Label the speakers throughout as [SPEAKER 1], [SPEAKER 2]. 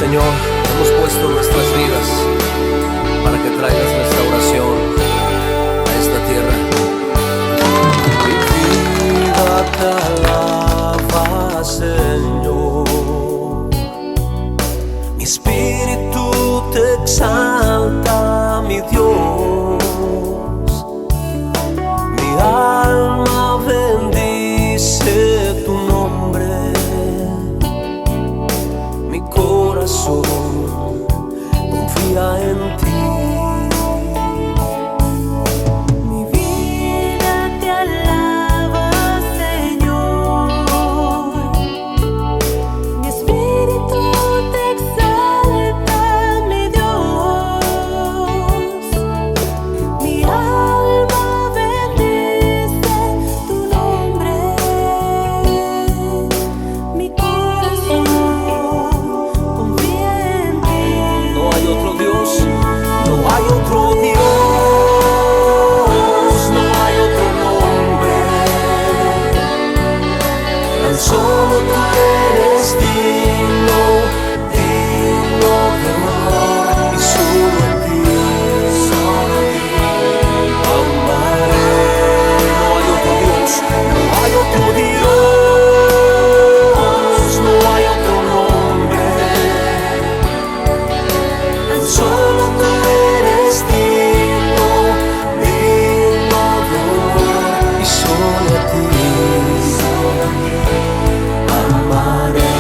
[SPEAKER 1] Señor, hemos puesto nuestras vidas para que traigas restauración a esta tierra. Mi vida te alaba, Señor. Mi espíritu te exalta, mi Dios. Mi alma bendice tu nombre. Mi corazón confía en ti.
[SPEAKER 2] Mi vida te alaba, Señor. Mi espíritu te exalta, mi Dios. Mi alma bendice tu nombre. Mi corazón confía en ti.
[SPEAKER 1] No hay otro Dios, no hay otro Dios, no hay otro nombre. Tan solo tú eres digno, digno de honor, y solo a ti amaré. No hay otro Dios, no hay otro Dios, no hay otro nombre. Tan solo tú eres digno, digno de honor, y solo a ti amaré.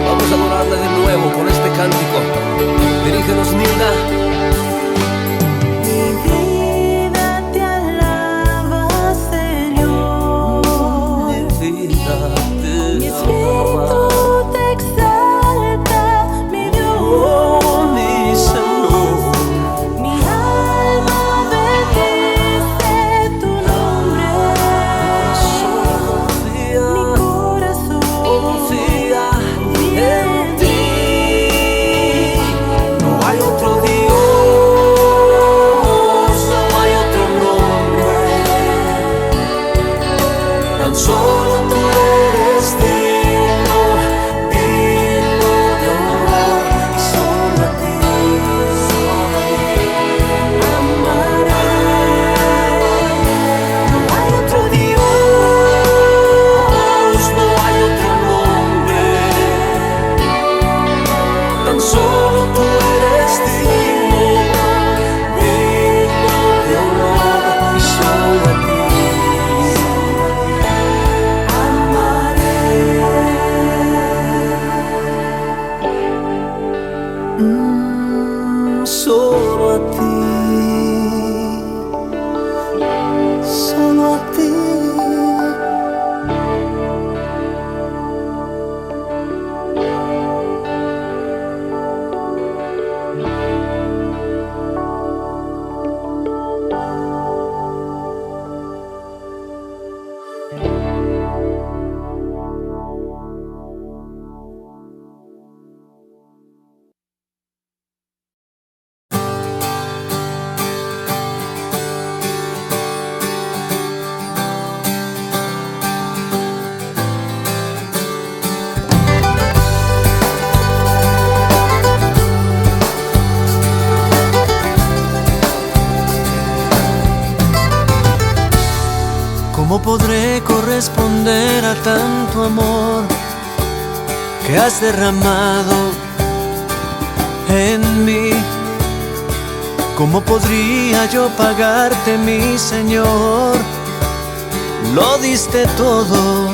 [SPEAKER 1] Vamos a adorarle de nuevo con este cántico. Dirígenos, Nilda.
[SPEAKER 2] Mi vida te alaba, Señor.
[SPEAKER 1] Mi vida te
[SPEAKER 2] Mi espíritu te exalta, mi Dios.
[SPEAKER 1] oh, mi Señor.
[SPEAKER 2] Mi alma bendice tu nombre. Mi corazón
[SPEAKER 1] Confía
[SPEAKER 2] confía
[SPEAKER 1] en
[SPEAKER 2] en
[SPEAKER 1] ti. No hay otro Dios, no hay otro nombre. Tan solo tú eres digno, digno de honor, y solo a ti amaré. No hay otro Dios, no hay otro nombre. Tan solo tú eres digno, digno de honor, y solo a ti amaré. Solo a ti, solo a ti.
[SPEAKER 3] ¿Cómo podré corresponder a tanto amor que has derramado en mí? ¿Cómo podría yo pagarte, mi Señor? Lo diste todo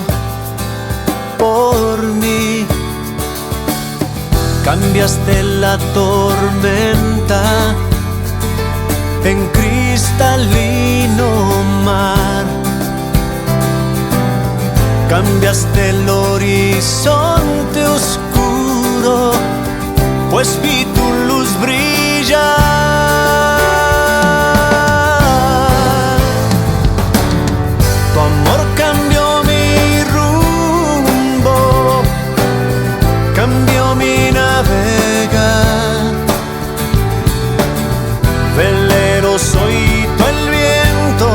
[SPEAKER 3] por mí. Cambiaste la tormenta en cristalino mar. Cambiaste el horizonte oscuro, pues vi tu luz brillar. Tu amor cambió mi rumbo, cambió mi navegar. Velero soy el viento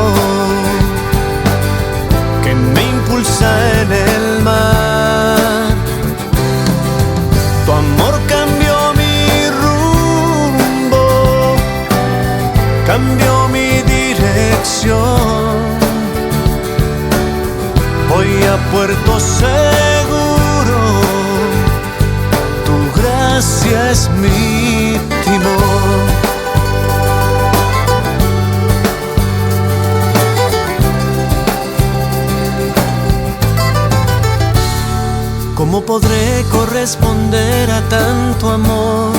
[SPEAKER 3] mi dirección. Voy a Puerto Seguro, tu gracia es mi timón. ¿Cómo podré corresponder a tanto amor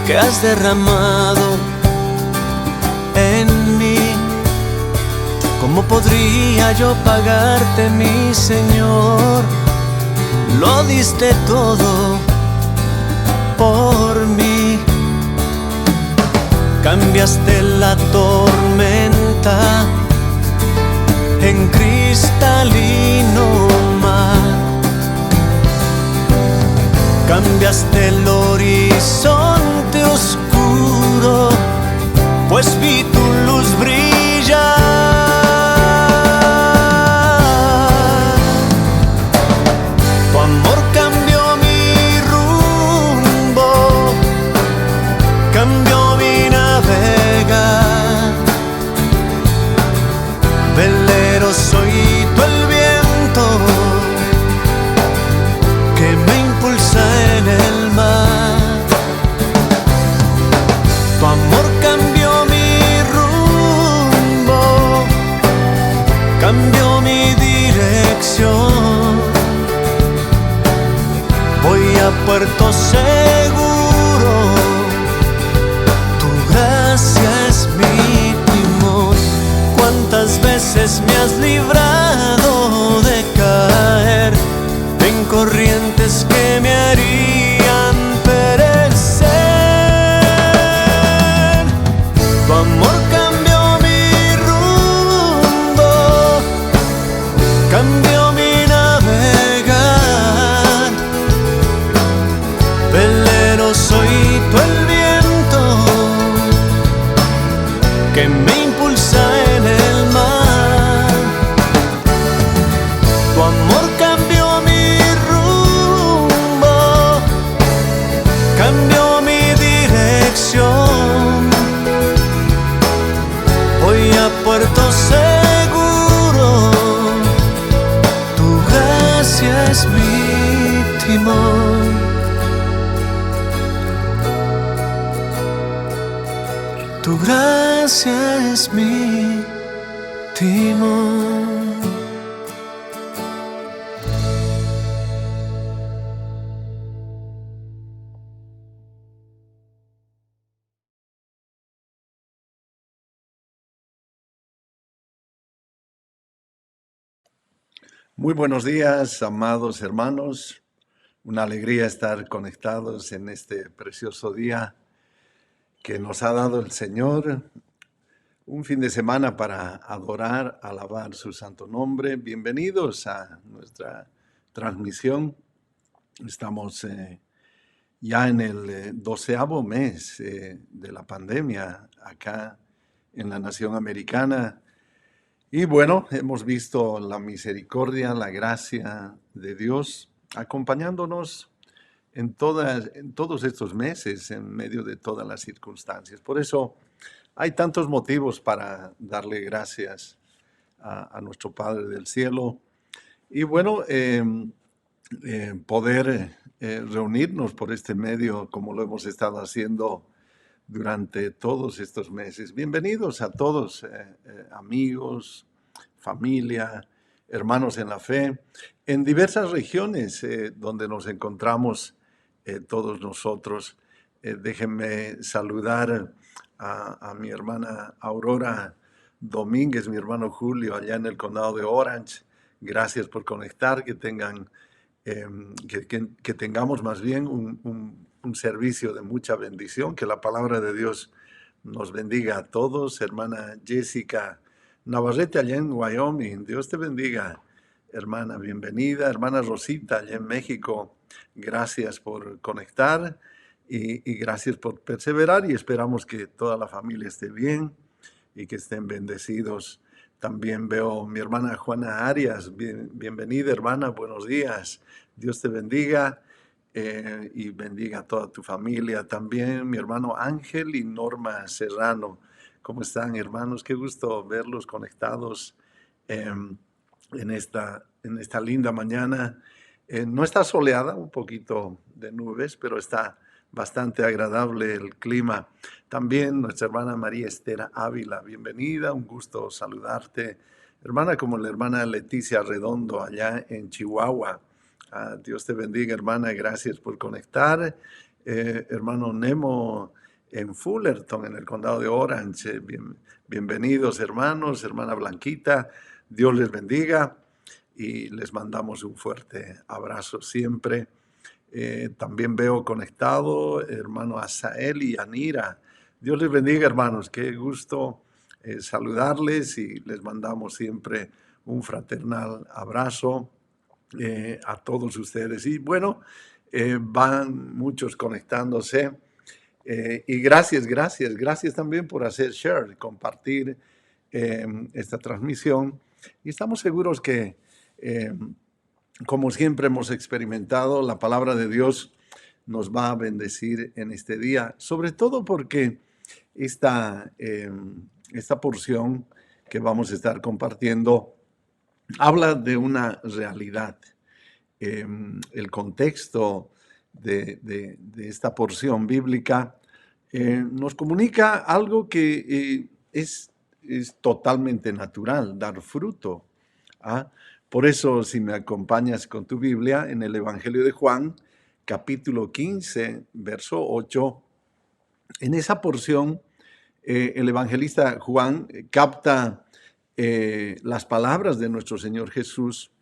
[SPEAKER 3] que has derramado en mí? ¿Cómo podría yo pagarte, mi Señor? Lo diste todo por mí. Cambiaste la tormenta en cristalino mar. Cambiaste el horizonte oscuro, pues vi tu luz brillar. Tu amor cambió mi rumbo, cambió mi navegar. Velero, soy tú el viento que me impulsa en el mar. Tu amor cambió mi rumbo, cambió mi dirección. Voy a Puerto Seguro, tu gracia es mi timón. ¿Cuántas veces me has librado de caer en corrientes que me harían perecer? Tu amor cambió mi rumbo, cambió mi navegar. Velero, soy tú el viento que me impulsa en el mar. Tu amor cambió mi rumbo, cambió mi dirección. Voy a Puerto Seguro, tu gracia es mi timón. Tu gracia es mi timón.
[SPEAKER 4] Muy buenos días, amados hermanos. Una alegría estar conectados en este precioso día que nos ha dado el Señor. Un fin de semana para adorar, alabar su santo nombre. Bienvenidos a nuestra transmisión. Estamos ya en el 12º mes de la pandemia acá en la nación americana. Y bueno, hemos visto la misericordia, la gracia de Dios acompañándonos en todos estos meses, en medio de todas las circunstancias. Por eso hay tantos motivos para darle gracias a nuestro Padre del Cielo. Y bueno, poder reunirnos por este medio como lo hemos estado haciendo durante todos estos meses. Bienvenidos a todos, amigos, familia, hermanos en la fe, en diversas regiones donde nos encontramos todos nosotros. Déjenme saludar a mi hermana Aurora Domínguez, mi hermano Julio, allá en el condado de Orange. Gracias por conectar, que tengamos más bien un servicio de mucha bendición, que la palabra de Dios nos bendiga a todos. Hermana Jessica Navarrete, allá en Wyoming, Dios te bendiga, hermana, bienvenida. Hermana Rosita, allá en México, gracias por conectar y gracias por perseverar, y esperamos que toda la familia esté bien y que estén bendecidos. También veo mi hermana Juana Arias. Bienvenida, hermana, buenos días. Dios te bendiga y bendiga a toda tu familia. También mi hermano Ángel y Norma Serrano. ¿Cómo están, hermanos? Qué gusto verlos conectados en esta linda mañana. No está soleada, un poquito de nubes, pero está bastante agradable el clima. También nuestra hermana María Esther Ávila, bienvenida, un gusto saludarte. Hermana como la hermana Leticia Redondo allá en Chihuahua. Dios te bendiga, hermana, gracias por conectar. Hermano Nemo en Fullerton, en el condado de Orange. Bienvenidos, hermanos, hermana Blanquita. Dios les bendiga y les mandamos un fuerte abrazo siempre. También veo conectado hermano Asael y Anira. Dios les bendiga, hermanos. Qué gusto saludarles y les mandamos siempre un fraternal abrazo a todos ustedes. Y bueno, van muchos conectándose. Y gracias también por hacer share, compartir esta transmisión. Y estamos seguros que, como siempre hemos experimentado, la palabra de Dios nos va a bendecir en este día, sobre todo porque esta porción que vamos a estar compartiendo habla de una realidad. El contexto de esta porción bíblica nos comunica algo que es totalmente natural, dar fruto. Por eso, si me acompañas con tu Biblia, en el Evangelio de Juan, capítulo 15, verso 8, en esa porción, el evangelista Juan capta las palabras de nuestro Señor Jesús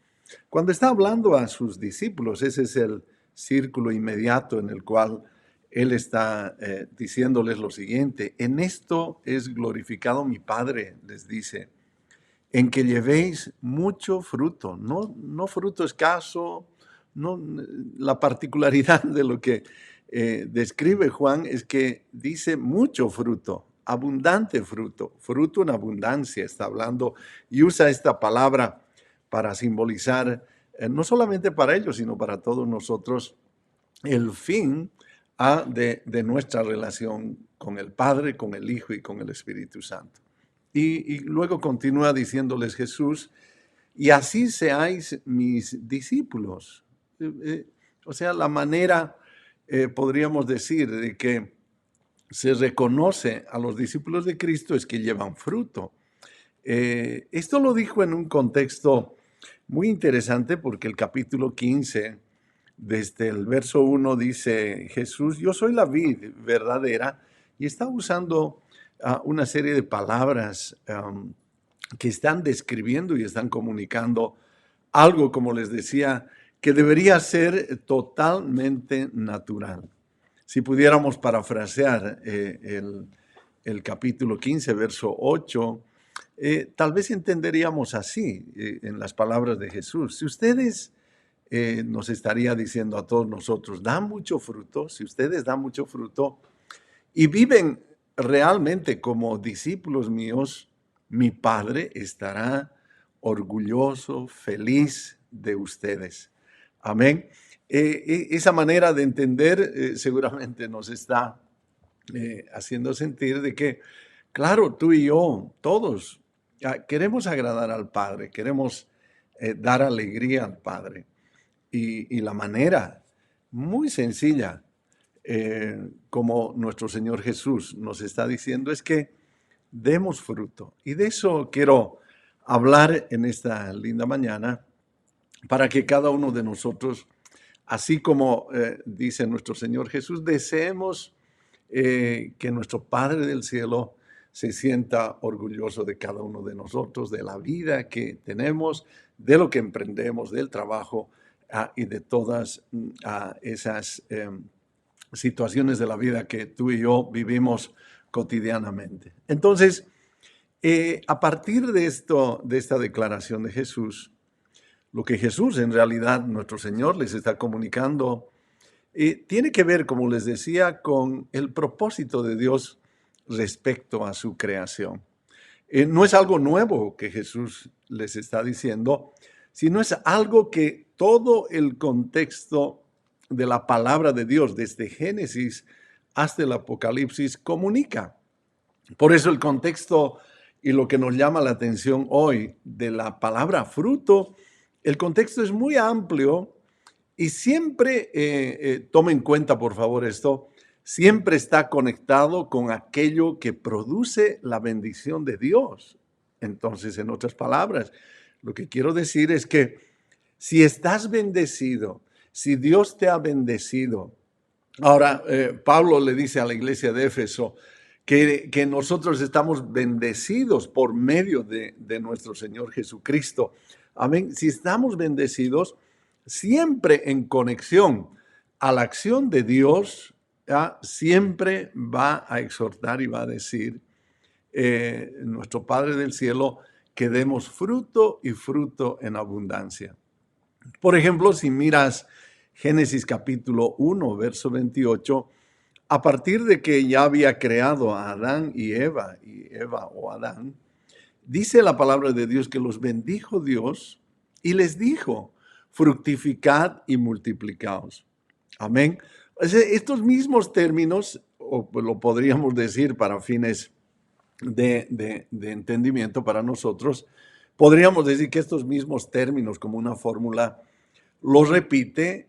[SPEAKER 4] cuando está hablando a sus discípulos. Ese es el círculo inmediato en el cual Él está diciéndoles lo siguiente: en esto es glorificado mi Padre, les dice, en que llevéis mucho fruto, no fruto escaso. No, la particularidad de lo que describe Juan es que dice mucho fruto, abundante fruto, fruto en abundancia está hablando, y usa esta palabra para simbolizar, no solamente para ellos, sino para todos nosotros, el fin de nuestra relación con el Padre, con el Hijo y con el Espíritu Santo. Y luego continúa diciéndoles Jesús: y así seáis mis discípulos. O sea, la manera, podríamos decir, de que se reconoce a los discípulos de Cristo es que llevan fruto. Esto lo dijo en un contexto muy interesante, porque el capítulo 15, desde el verso 1, dice Jesús: yo soy la vid verdadera, y está usando una serie de palabras que están describiendo y están comunicando algo, como les decía, que debería ser totalmente natural. Si pudiéramos parafrasear el capítulo 15, verso 8, tal vez entenderíamos así en las palabras de Jesús. Si ustedes, nos estaría diciendo a todos nosotros, dan mucho fruto, si ustedes dan mucho fruto y viven realmente como discípulos míos, mi Padre estará orgulloso, feliz de ustedes. Amén. Esa manera de entender seguramente nos está haciendo sentir de que, claro, tú y yo, todos, queremos agradar al Padre, queremos dar alegría al Padre. Y la manera muy sencilla, como nuestro Señor Jesús nos está diciendo, es que demos fruto. Y de eso quiero hablar en esta linda mañana, para que cada uno de nosotros, así como dice nuestro Señor Jesús, deseemos que nuestro Padre del cielo se sienta orgulloso de cada uno de nosotros, de la vida que tenemos, de lo que emprendemos, del trabajo y de todas esas situaciones de la vida que tú y yo vivimos cotidianamente. Entonces, a partir de esta declaración de Jesús, lo que Jesús, en realidad, nuestro Señor, les está comunicando, tiene que ver, como les decía, con el propósito de Dios respecto a su creación. No es algo nuevo que Jesús les está diciendo, sino es algo que todo el contexto de la palabra de Dios, desde Génesis hasta el Apocalipsis, comunica. Por eso el contexto y lo que nos llama la atención hoy de la palabra fruto, el contexto es muy amplio y siempre, tome en cuenta por favor esto, siempre está conectado con aquello que produce la bendición de Dios. Entonces, en otras palabras, lo que quiero decir es que si estás bendecido, si Dios te ha bendecido, ahora Pablo le dice a la iglesia de Éfeso que nosotros estamos bendecidos por medio de nuestro Señor Jesucristo. Amén. Si estamos bendecidos, siempre en conexión a la acción de Dios, siempre va a exhortar y va a decir nuestro Padre del cielo que demos fruto y fruto en abundancia. Por ejemplo, si miras Génesis capítulo 1, verso 28, a partir de que ya había creado a Adán y Eva o Adán, dice la palabra de Dios que los bendijo Dios y les dijo, fructificad y multiplicaos. Amén. Estos mismos términos, o lo podríamos decir para fines de entendimiento para nosotros, podríamos decir que estos mismos términos como una fórmula los repite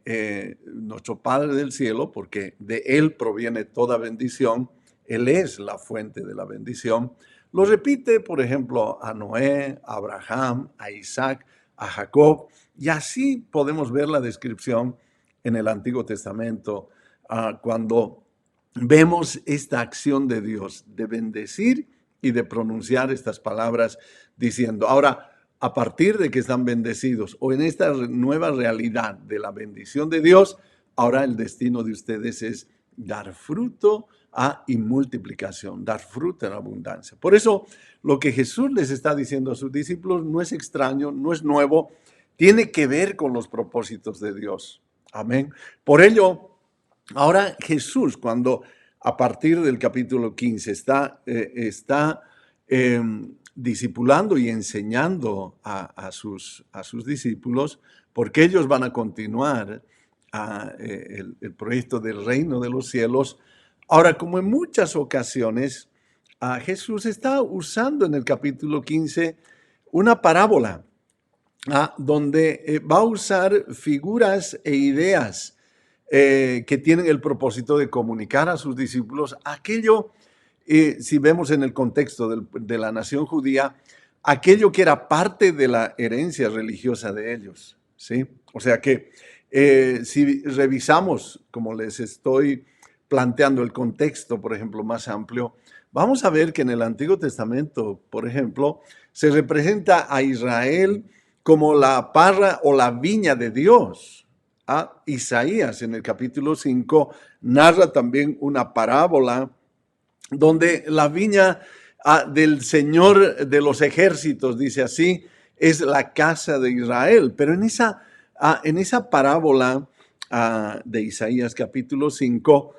[SPEAKER 4] nuestro Padre del cielo, porque de Él proviene toda bendición, Él es la fuente de la bendición. Lo repite, por ejemplo, a Noé, a Abraham, a Isaac, a Jacob, y así podemos ver la descripción en el Antiguo Testamento cuando vemos esta acción de Dios de bendecir y de pronunciar estas palabras diciendo, ahora, a partir de que están bendecidos o en esta nueva realidad de la bendición de Dios, ahora el destino de ustedes es dar fruto y multiplicación, dar fruto en abundancia. Por eso lo que Jesús les está diciendo a sus discípulos no es extraño, no es nuevo, tiene que ver con los propósitos de Dios. Amén. Por ello, ahora Jesús, cuando a partir del capítulo 15 está discipulando y enseñando a sus discípulos, porque ellos van a continuar el proyecto del reino de los cielos. Ahora, como en muchas ocasiones, Jesús está usando en el capítulo 15 una parábola, donde va a usar figuras e ideas que tienen el propósito de comunicar a sus discípulos aquello. Si vemos en el contexto de la nación judía, aquello que era parte de la herencia religiosa de ellos, ¿sí? O sea que si revisamos, como les estoy planteando el contexto, por ejemplo, más amplio, vamos a ver que en el Antiguo Testamento, por ejemplo, se representa a Israel como la parra o la viña de Dios. Isaías, en el capítulo 5, narra también una parábola donde la viña del Señor de los ejércitos, dice así, es la casa de Israel. Pero en esa parábola de Isaías capítulo 5,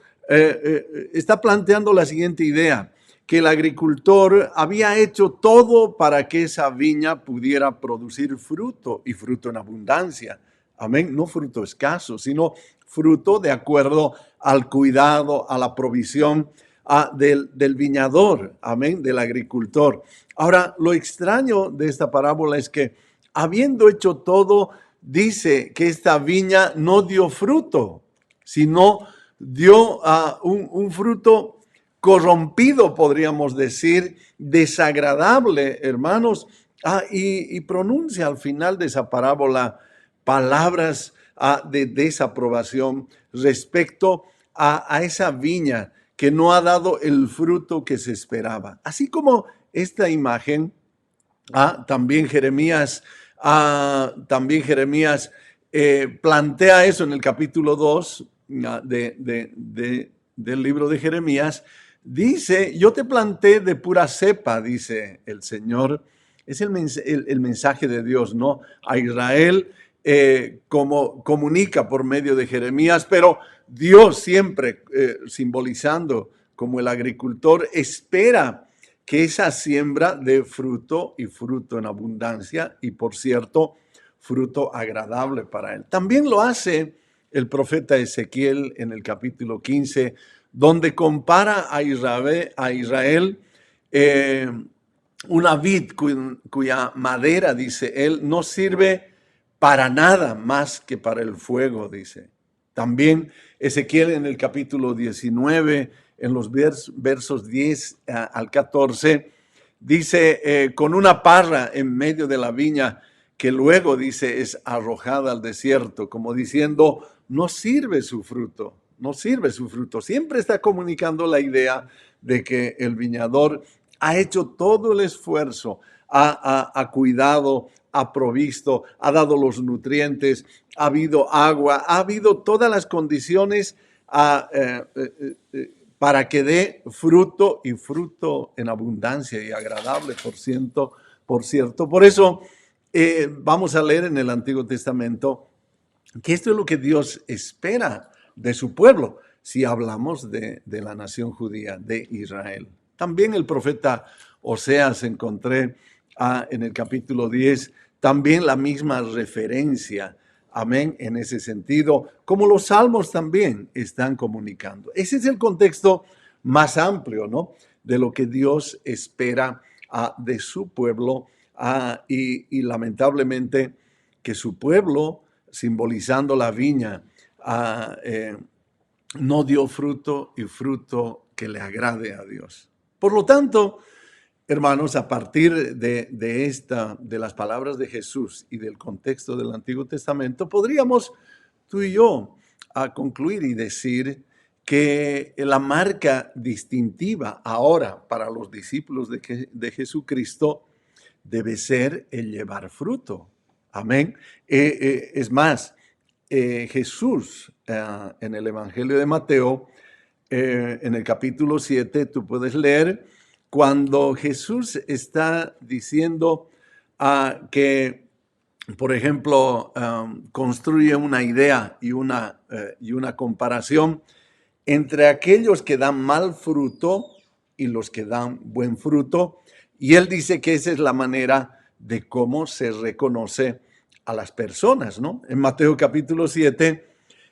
[SPEAKER 4] está planteando la siguiente idea, que el agricultor había hecho todo para que esa viña pudiera producir fruto y fruto en abundancia. Amén, no fruto escaso, sino fruto de acuerdo al cuidado, a la provisión del viñador, amén, del agricultor. Ahora, lo extraño de esta parábola es que, habiendo hecho todo, dice que esta viña no dio fruto, sino dio un fruto corrompido, podríamos decir, desagradable, hermanos, y pronuncia al final de esa parábola palabras de desaprobación respecto a esa viña que no ha dado el fruto que se esperaba. Así como esta imagen, también Jeremías plantea eso en el capítulo 2 del libro de Jeremías. Dice, yo te planté de pura cepa, dice el Señor. Es el mensaje de Dios, ¿no? A Israel, como comunica por medio de Jeremías, pero Dios siempre simbolizando como el agricultor espera que esa siembra dé fruto y fruto en abundancia y, por cierto, fruto agradable para él. También lo hace el profeta Ezequiel en el capítulo 15, donde compara a Israel eh, una vid cuya madera, dice él, no sirve para nada más que para el fuego, dice. También Ezequiel en el capítulo 19, en los versos 10 al 14, dice, con una parra en medio de la viña, que luego, dice, es arrojada al desierto, como diciendo, no sirve su fruto, no sirve su fruto. Siempre está comunicando la idea de que el viñador ha hecho todo el esfuerzo, ha cuidado, ha provisto, ha dado los nutrientes, ha habido agua, ha habido todas las condiciones para que dé fruto y fruto en abundancia y agradable, por cierto. Por eso vamos a leer en el Antiguo Testamento que esto es lo que Dios espera de su pueblo, si hablamos de la nación judía, de Israel. También el profeta Oseas encontré en el capítulo 10, también la misma referencia, amén, en ese sentido, como los salmos también están comunicando. Ese es el contexto más amplio, ¿no?, de lo que Dios espera de su pueblo, y lamentablemente que su pueblo, simbolizando la viña, no dio fruto y fruto que le agrade a Dios. Por lo tanto, hermanos, a partir de las palabras de Jesús y del contexto del Antiguo Testamento, podríamos tú y yo concluir y decir que la marca distintiva ahora para los discípulos de Jesucristo debe ser el llevar fruto. Amén. Es más, Jesús en el Evangelio de Mateo, en el capítulo 7, tú puedes leer cuando Jesús está diciendo que, por ejemplo, construye una idea y una comparación entre aquellos que dan mal fruto y los que dan buen fruto. Y él dice que esa es la manera de cómo se reconoce a las personas, ¿no? En Mateo capítulo 7,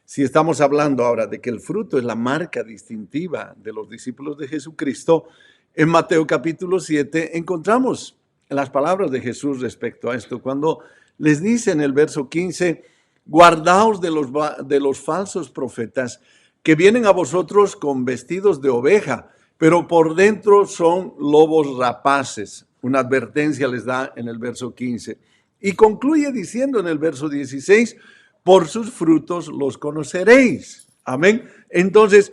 [SPEAKER 4] si estamos hablando ahora de que el fruto es la marca distintiva de los discípulos de Jesucristo, en Mateo capítulo 7 encontramos las palabras de Jesús respecto a esto, cuando les dice en el verso 15, guardaos de los falsos profetas que vienen a vosotros con vestidos de oveja, pero por dentro son lobos rapaces. Una advertencia les da en el verso 15. Y concluye diciendo en el verso 16, por sus frutos los conoceréis. Amén. Entonces,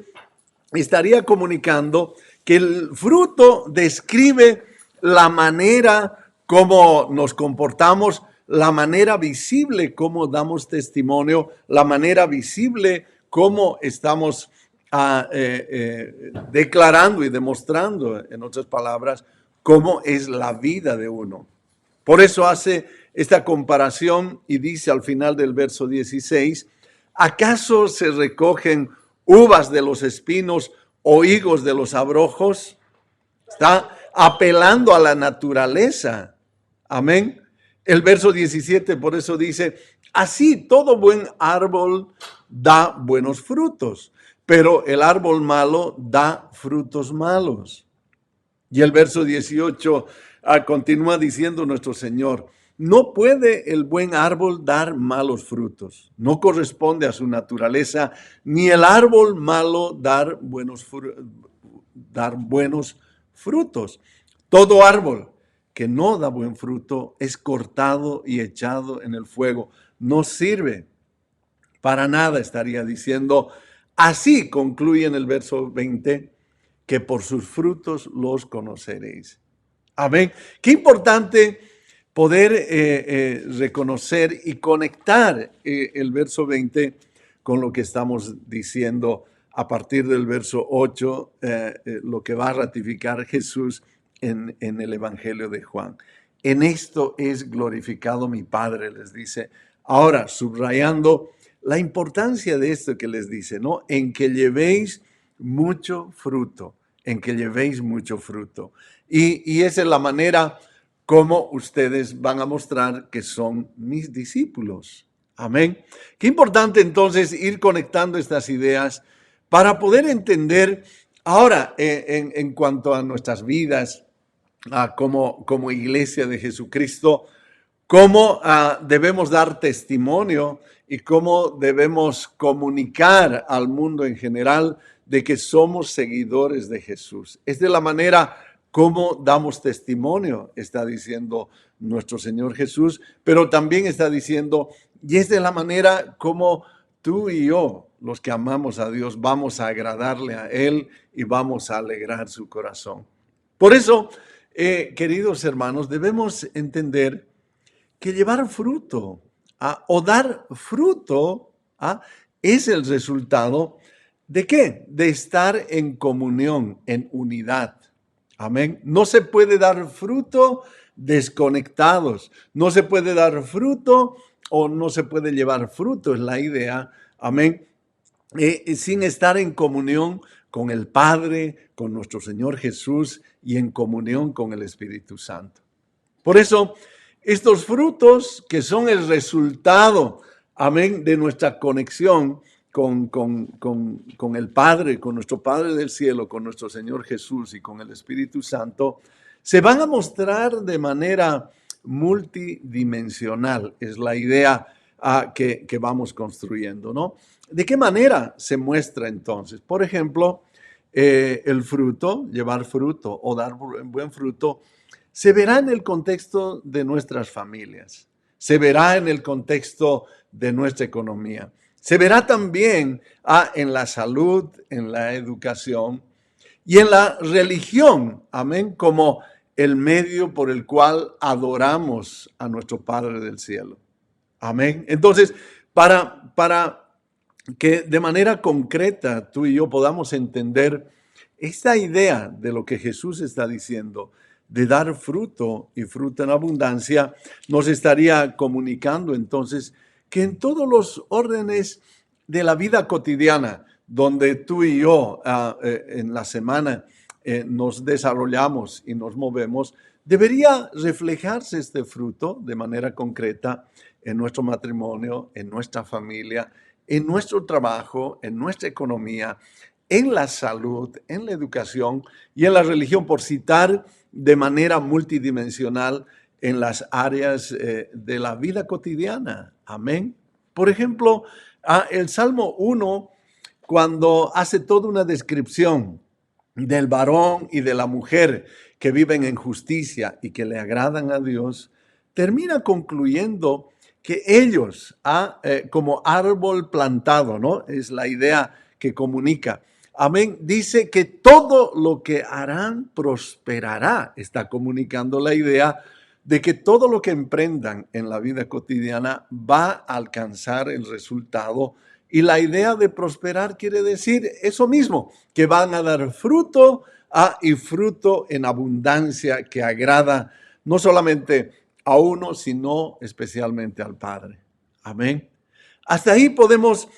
[SPEAKER 4] estaría comunicando que el fruto describe la manera como nos comportamos, la manera visible como damos testimonio, la manera visible como estamos declarando y demostrando, en otras palabras, cómo es la vida de uno. Por eso hace esta comparación y dice al final del verso 16, ¿acaso se recogen uvas de los espinos o higos de los abrojos? Está apelando a la naturaleza. Amén. El verso 17 por eso dice, así todo buen árbol da buenos frutos, pero el árbol malo da frutos malos. Y el verso 18 continúa diciendo nuestro Señor, no puede el buen árbol dar malos frutos, no corresponde a su naturaleza, ni el árbol malo dar buenos frutos. Todo árbol que no da buen fruto es cortado y echado en el fuego. No sirve para nada, estaría diciendo. Así concluye en el verso 20, que por sus frutos los conoceréis. Amén. Qué importante poder reconocer y conectar el verso 20 con lo que estamos diciendo a partir del verso 8, lo que va a ratificar Jesús en el Evangelio de Juan. En esto es glorificado mi Padre, les dice. Ahora, subrayando la importancia de esto que les dice, ¿no? En que llevéis mucho fruto, en que llevéis mucho fruto. Y esa es la manera como ustedes van a mostrar que son mis discípulos. Amén. Qué importante entonces ir conectando estas ideas para poder entender ahora en cuanto a nuestras vidas, como iglesia de Jesucristo, cómo debemos dar testimonio y cómo debemos comunicar al mundo en general de que somos seguidores de Jesús. Es de la manera como damos testimonio, está diciendo nuestro Señor Jesús, pero también está diciendo, y es de la manera como tú y yo, los que amamos a Dios, vamos a agradarle a Él y vamos a alegrar su corazón. Por eso, queridos hermanos, debemos entender que llevar fruto o dar fruto es el resultado ¿de qué? De estar en comunión, en unidad. Amén. No se puede dar fruto desconectados. No se puede dar fruto o no se puede llevar fruto, es la idea. Amén. Sin estar en comunión con el Padre, con nuestro Señor Jesús y en comunión con el Espíritu Santo. Por eso, estos frutos que son el resultado, amén, de nuestra conexión con el Padre, con nuestro Padre del cielo, con nuestro Señor Jesús y con el Espíritu Santo, se van a mostrar de manera multidimensional. Es la idea que vamos construyendo, ¿no? ¿De qué manera se muestra entonces? Por ejemplo, el fruto, llevar fruto o dar buen fruto, se verá en el contexto de nuestras familias, se verá en el contexto de nuestra economía, se verá también en la salud, en la educación y en la religión, amén, como el medio por el cual adoramos a nuestro Padre del cielo. Amén. Entonces, para que de manera concreta tú y yo podamos entender esta idea de lo que Jesús está diciendo, de dar fruto y fruto en abundancia, nos estaría comunicando entonces que en todos los órdenes de la vida cotidiana, donde tú y yo en la semana nos desarrollamos y nos movemos, debería reflejarse este fruto de manera concreta en nuestro matrimonio, en nuestra familia, en nuestro trabajo, en nuestra economía, en la salud, en la educación y en la religión, por citar de manera multidimensional en las áreas de la vida cotidiana. Amén. Por ejemplo, el Salmo 1, cuando hace toda una descripción del varón y de la mujer que viven en justicia y que le agradan a Dios, termina concluyendo que ellos, como árbol plantado, ¿no? Es la idea que comunica. Amén. Dice que todo lo que harán prosperará. Está comunicando la idea de que todo lo que emprendan en la vida cotidiana va a alcanzar el resultado. Y la idea de prosperar quiere decir eso mismo, que van a dar fruto y fruto en abundancia que agrada no solamente a uno, sino especialmente al Padre. Amén. Hasta ahí podemos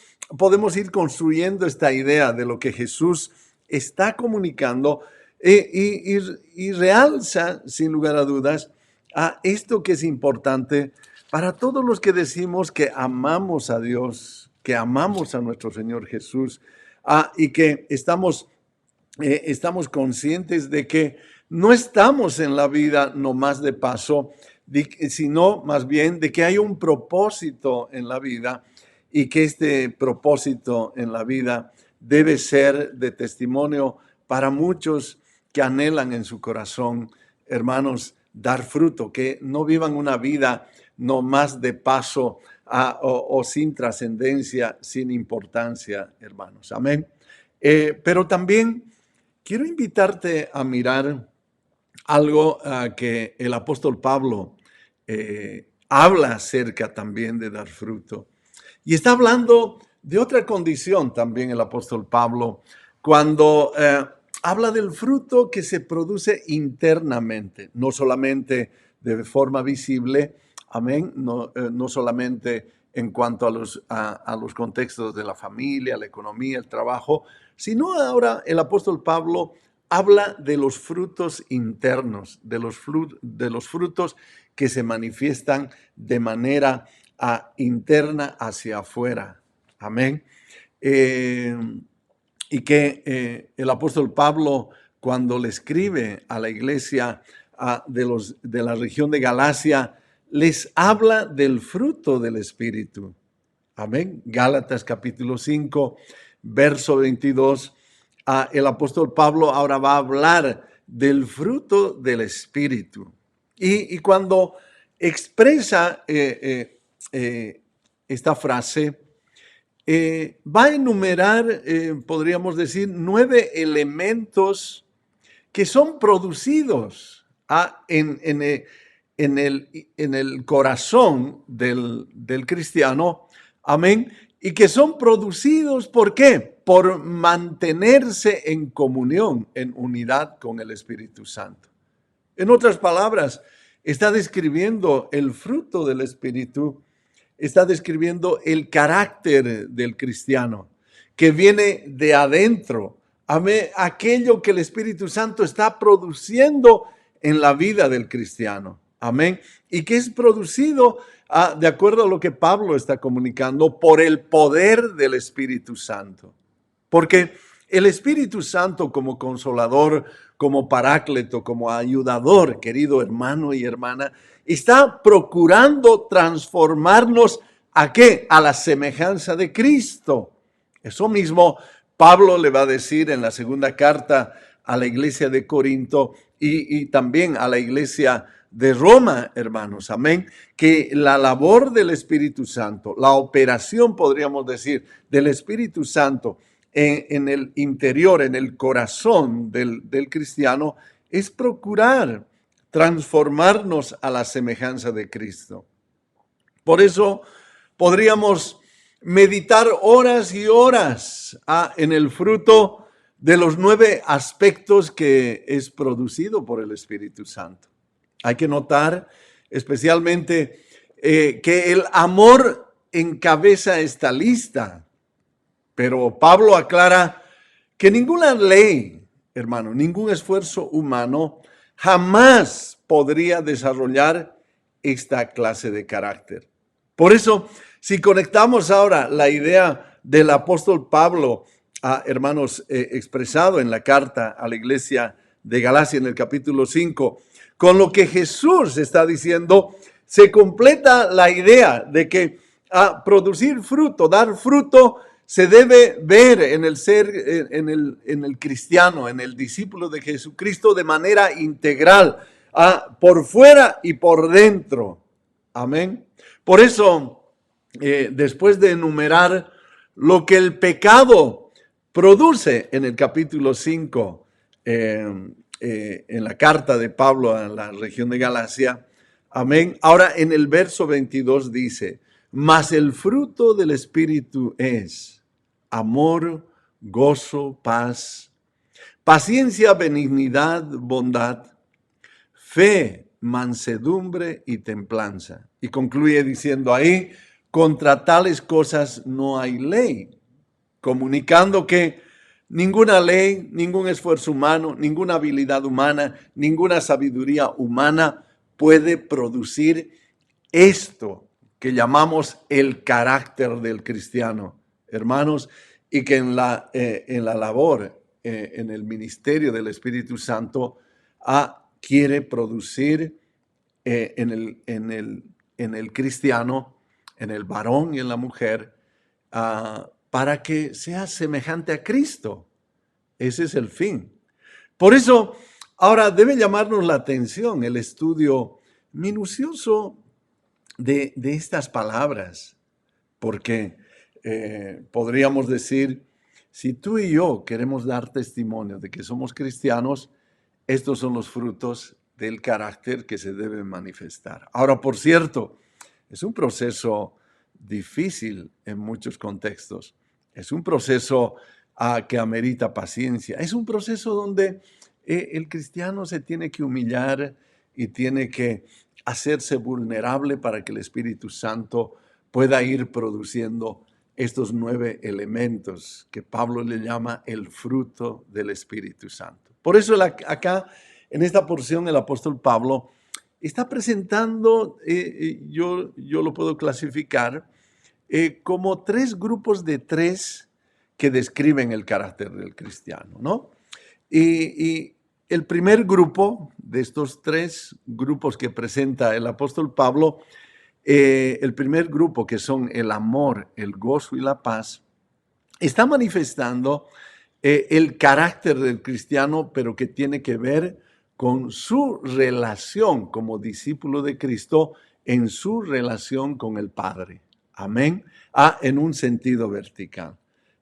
[SPEAKER 4] ir construyendo esta idea de lo que Jesús está comunicando y realza, sin lugar a dudas, a esto que es importante para todos los que decimos que amamos a Dios, que amamos a nuestro Señor Jesús y que estamos conscientes de que no estamos en la vida nomás de paso, sino más bien de que hay un propósito en la vida y que este propósito en la vida debe ser de testimonio para muchos que anhelan en su corazón, hermanos, dar fruto, que no vivan una vida no más de paso o sin trascendencia, sin importancia, hermanos. Amén. Pero también quiero invitarte a mirar algo que el apóstol Pablo habla acerca también de dar fruto. Y está hablando de otra condición también el apóstol Pablo, cuando habla del fruto que se produce internamente, no solamente de forma visible, amén, no solamente en cuanto a los contextos de la familia, la economía, el trabajo, sino ahora el apóstol Pablo habla de los frutos internos, de los frutos que se manifiestan de manera interna hacia afuera. Amén. Y que el apóstol Pablo, cuando le escribe a la iglesia de la región de Galacia, les habla del fruto del Espíritu. Amén. Gálatas capítulo 5, verso 22. El apóstol Pablo ahora va a hablar del fruto del Espíritu. Y cuando expresa esta frase, va a enumerar, podríamos decir, 9 elementos que son producidos en el corazón del cristiano, amén, y que son producidos, ¿por qué? Por mantenerse en comunión, en unidad con el Espíritu Santo. En otras palabras, está describiendo el fruto del Espíritu, está describiendo el carácter del cristiano, que viene de adentro, amén, aquello que el Espíritu Santo está produciendo en la vida del cristiano, amén, y que es producido de acuerdo a lo que Pablo está comunicando, por el poder del Espíritu Santo. Porque el Espíritu Santo como consolador, como paráclito, como ayudador, querido hermano y hermana, está procurando transformarnos ¿a qué? A la semejanza de Cristo. Eso mismo Pablo le va a decir en la segunda carta a la iglesia de Corinto y también a la iglesia de Roma, hermanos, amén, que la labor del Espíritu Santo, la operación, podríamos decir, del Espíritu Santo en el interior, en el corazón del cristiano, es procurar transformarnos a la semejanza de Cristo. Por eso podríamos meditar horas y horas en el fruto de los 9 aspectos que es producido por el Espíritu Santo. Hay que notar especialmente que el amor encabeza esta lista, pero Pablo aclara que ninguna ley, hermano, ningún esfuerzo humano jamás podría desarrollar esta clase de carácter. Por eso, si conectamos ahora la idea del apóstol Pablo, hermanos, expresado en la carta a la iglesia de Galacia en el capítulo 5, con lo que Jesús está diciendo, se completa la idea de que producir fruto, dar fruto, se debe ver en el ser, en el cristiano, en el discípulo de Jesucristo de manera integral, por fuera y por dentro. Amén. Por eso, después de enumerar lo que el pecado produce en el capítulo 5, en la carta de Pablo a la región de Galacia, amén. Ahora en el verso 22 dice, mas el fruto del Espíritu es amor, gozo, paz, paciencia, benignidad, bondad, fe, mansedumbre y templanza. Y concluye diciendo ahí, contra tales cosas no hay ley, comunicando que ninguna ley, ningún esfuerzo humano, ninguna habilidad humana, ninguna sabiduría humana puede producir esto que llamamos el carácter del cristiano, hermanos, y que en la labor, en el ministerio del Espíritu Santo, quiere producir en el cristiano, en el varón y en la mujer, para que sea semejante a Cristo. Ese es el fin. Por eso, ahora debe llamarnos la atención el estudio minucioso de estas palabras, porque podríamos decir, si tú y yo queremos dar testimonio de que somos cristianos, estos son los frutos del carácter que se debe manifestar. Ahora, por cierto, es un proceso difícil en muchos contextos. Es un proceso que amerita paciencia. Es un proceso donde el cristiano se tiene que humillar y tiene que hacerse vulnerable para que el Espíritu Santo pueda ir produciendo estos 9 elementos que Pablo le llama el fruto del Espíritu Santo. Por eso acá, en esta porción, el apóstol Pablo está presentando, yo lo puedo clasificar, como 3 grupos de 3 que describen el carácter del cristiano, ¿no? Y el primer grupo de estos tres grupos que presenta el apóstol Pablo, el primer grupo, que son el amor, el gozo y la paz, está manifestando el carácter del cristiano, pero que tiene que ver con su relación como discípulo de Cristo, en su relación con el Padre. Amén. En un sentido vertical.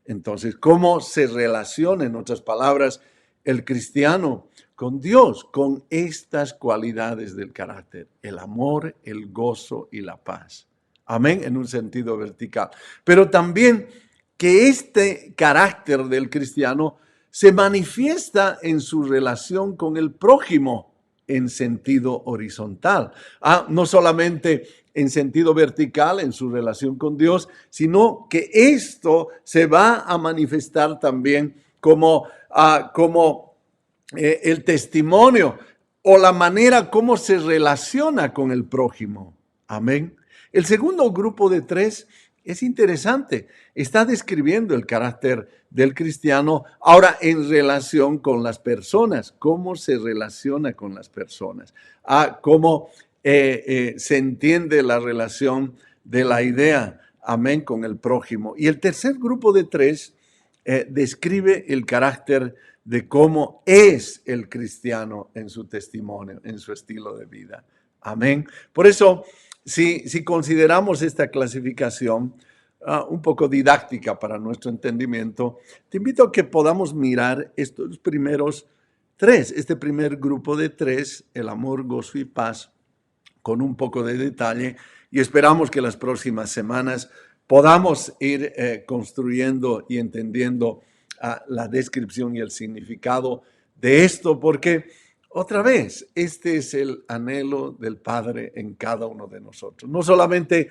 [SPEAKER 4] Entonces, ¿cómo se relaciona, en otras palabras, el cristiano con Dios, con estas cualidades del carácter? El amor, el gozo y la paz. Amén, en un sentido vertical. Pero también que este carácter del cristiano se manifiesta en su relación con el prójimo en sentido horizontal. No solamente en sentido vertical, en su relación con Dios, sino que esto se va a manifestar también como el testimonio o la manera como se relaciona con el prójimo. Amén. El segundo grupo de tres es interesante. Está describiendo el carácter del cristiano ahora en relación con las personas. Cómo se relaciona con las personas. Cómo se entiende la relación de la idea, amén, con el prójimo. Y el tercer grupo de tres describe el carácter de cómo es el cristiano en su testimonio, en su estilo de vida. Amén. Por eso, si consideramos esta clasificación un poco didáctica para nuestro entendimiento, te invito a que podamos mirar estos primeros tres, este primer grupo de tres, el amor, gozo y paz, con un poco de detalle, y esperamos que las próximas semanas podamos ir construyendo y entendiendo la descripción y el significado de esto, porque otra vez, este es el anhelo del Padre en cada uno de nosotros. No solamente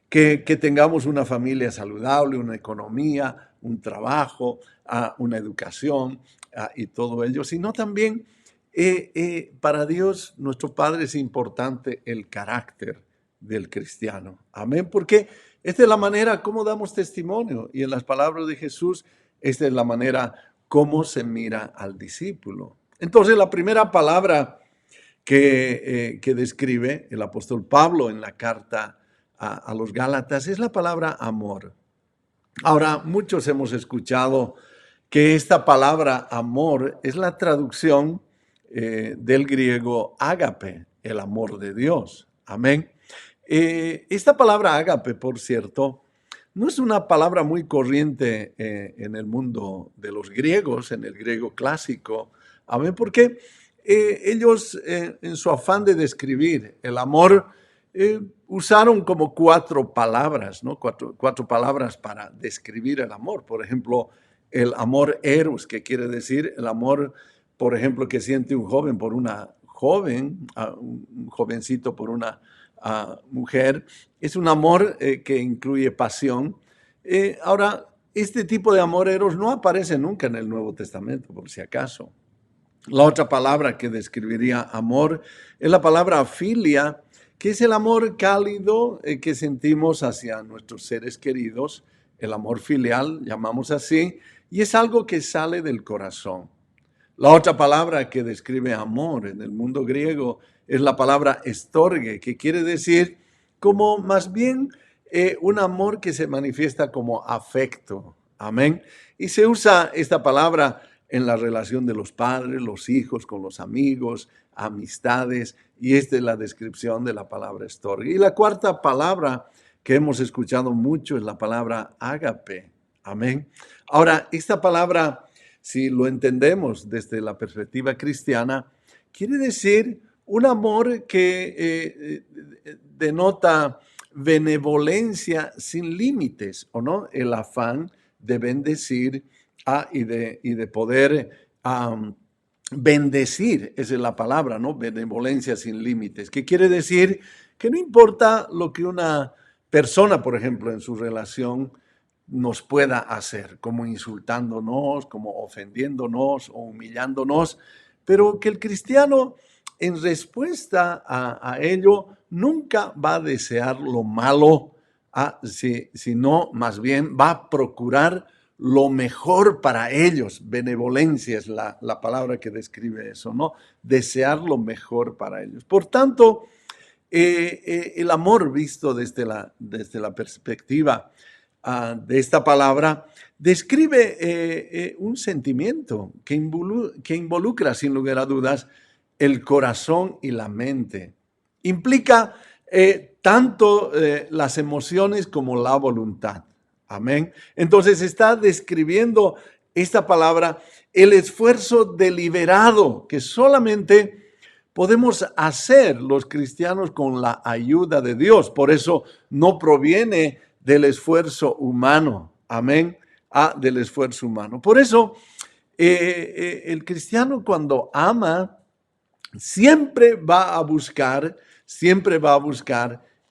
[SPEAKER 4] que tengamos una familia saludable, una economía, un trabajo, una educación y todo ello, sino también para Dios, nuestro Padre, es importante el carácter del cristiano. Amén, porque esta es la manera como damos testimonio, y en las palabras de Jesús, esta es la manera como se mira al discípulo. Entonces, la primera palabra que describe el apóstol Pablo en la carta a los Gálatas es la palabra amor. Ahora, muchos hemos escuchado que esta palabra amor es la traducción del griego ágape, el amor de Dios. Amén. Esta palabra ágape, por cierto, no es una palabra muy corriente en el mundo de los griegos, en el griego clásico. Amén, porque ellos en su afán de describir el amor usaron como cuatro palabras, ¿no? Cuatro palabras para describir el amor. Por ejemplo, el amor eros, que quiere decir el amor, por ejemplo, que siente un joven por una joven, un jovencito por una mujer. Es un amor que incluye pasión. Ahora, este tipo de amor eros no aparece nunca en el Nuevo Testamento, por si acaso. La otra palabra que describiría amor es la palabra filia, que es el amor cálido que sentimos hacia nuestros seres queridos, el amor filial, llamamos así, y es algo que sale del corazón. La otra palabra que describe amor en el mundo griego es la palabra estorge, que quiere decir como más bien un amor que se manifiesta como afecto. Amén. Y se usa esta palabra en la relación de los padres, los hijos con los amigos, amistades, y esta es la descripción de la palabra estorge. Y la cuarta palabra que hemos escuchado mucho es la palabra ágape. Amén. Ahora, esta palabra, si lo entendemos desde la perspectiva cristiana, quiere decir un amor que denota benevolencia sin límites, ¿o no? El afán de bendecir y de poder bendecir, esa es la palabra, ¿no? Benevolencia sin límites, que quiere decir que no importa lo que una persona, por ejemplo, en su relación nos pueda hacer, como insultándonos, como ofendiéndonos o humillándonos, pero que el cristiano, en respuesta a ello, nunca va a desear lo malo, sino más bien va a procurar lo mejor para ellos. Benevolencia es la palabra que describe eso, ¿no? Desear lo mejor para ellos. Por tanto, el amor visto desde la perspectiva de esta palabra describe un sentimiento que involucra, sin lugar a dudas, el corazón y la mente. Implica tanto las emociones como la voluntad. Amén. Entonces está describiendo esta palabra el esfuerzo deliberado que solamente podemos hacer los cristianos con la ayuda de Dios. Por eso no proviene del esfuerzo humano. Amén. Del esfuerzo humano. Por eso el cristiano cuando ama siempre va a buscar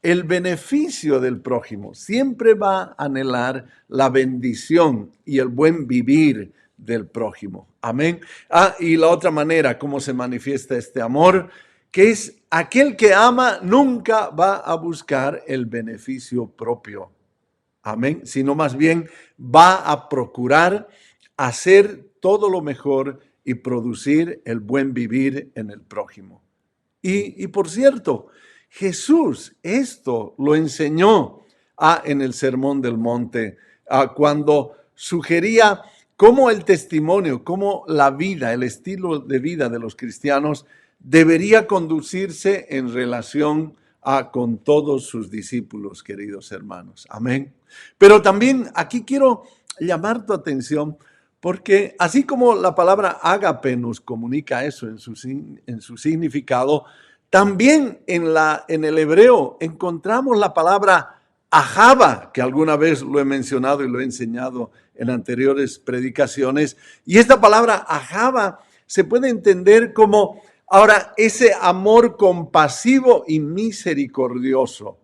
[SPEAKER 4] el beneficio del prójimo, siempre va a anhelar la bendición y el buen vivir del prójimo. Amén. Y la otra manera, cómo se manifiesta este amor, que es aquel que ama nunca va a buscar el beneficio propio. Amén. Sino más bien va a procurar hacer todo lo mejor y producir el buen vivir en el prójimo. Y por cierto, Jesús esto lo enseñó en el Sermón del Monte, cuando sugería cómo el testimonio, cómo la vida, el estilo de vida de los cristianos debería conducirse en relación con todos sus discípulos, queridos hermanos. Amén. Pero también aquí quiero llamar tu atención porque así como la palabra ágape nos comunica eso en su significado, también en el hebreo encontramos la palabra ahava, que alguna vez lo he mencionado y lo he enseñado en anteriores predicaciones. Y esta palabra ahava se puede entender como, ahora, ese amor compasivo y misericordioso.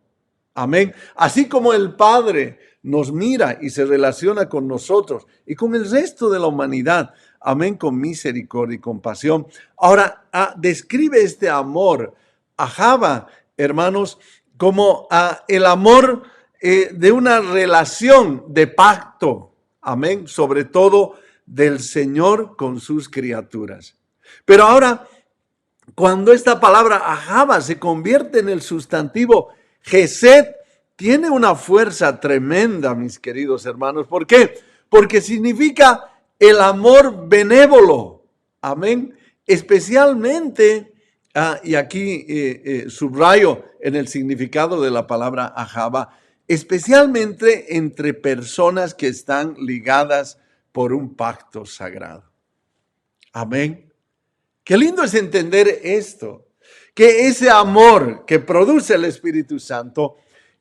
[SPEAKER 4] Amén. Así como el Padre nos mira y se relaciona con nosotros y con el resto de la humanidad. Amén, con misericordia y compasión. Ahora, describe este amor, ahava, hermanos, como el amor de una relación de pacto. Amén, sobre todo del Señor con sus criaturas. Pero ahora, cuando esta palabra ahava se convierte en el sustantivo Gesed, tiene una fuerza tremenda, mis queridos hermanos. ¿Por qué? Porque significa el amor benévolo. Amén. Especialmente, y aquí subrayo en el significado de la palabra ahava, especialmente entre personas que están ligadas por un pacto sagrado. Amén. Qué lindo es entender esto, que ese amor que produce el Espíritu Santo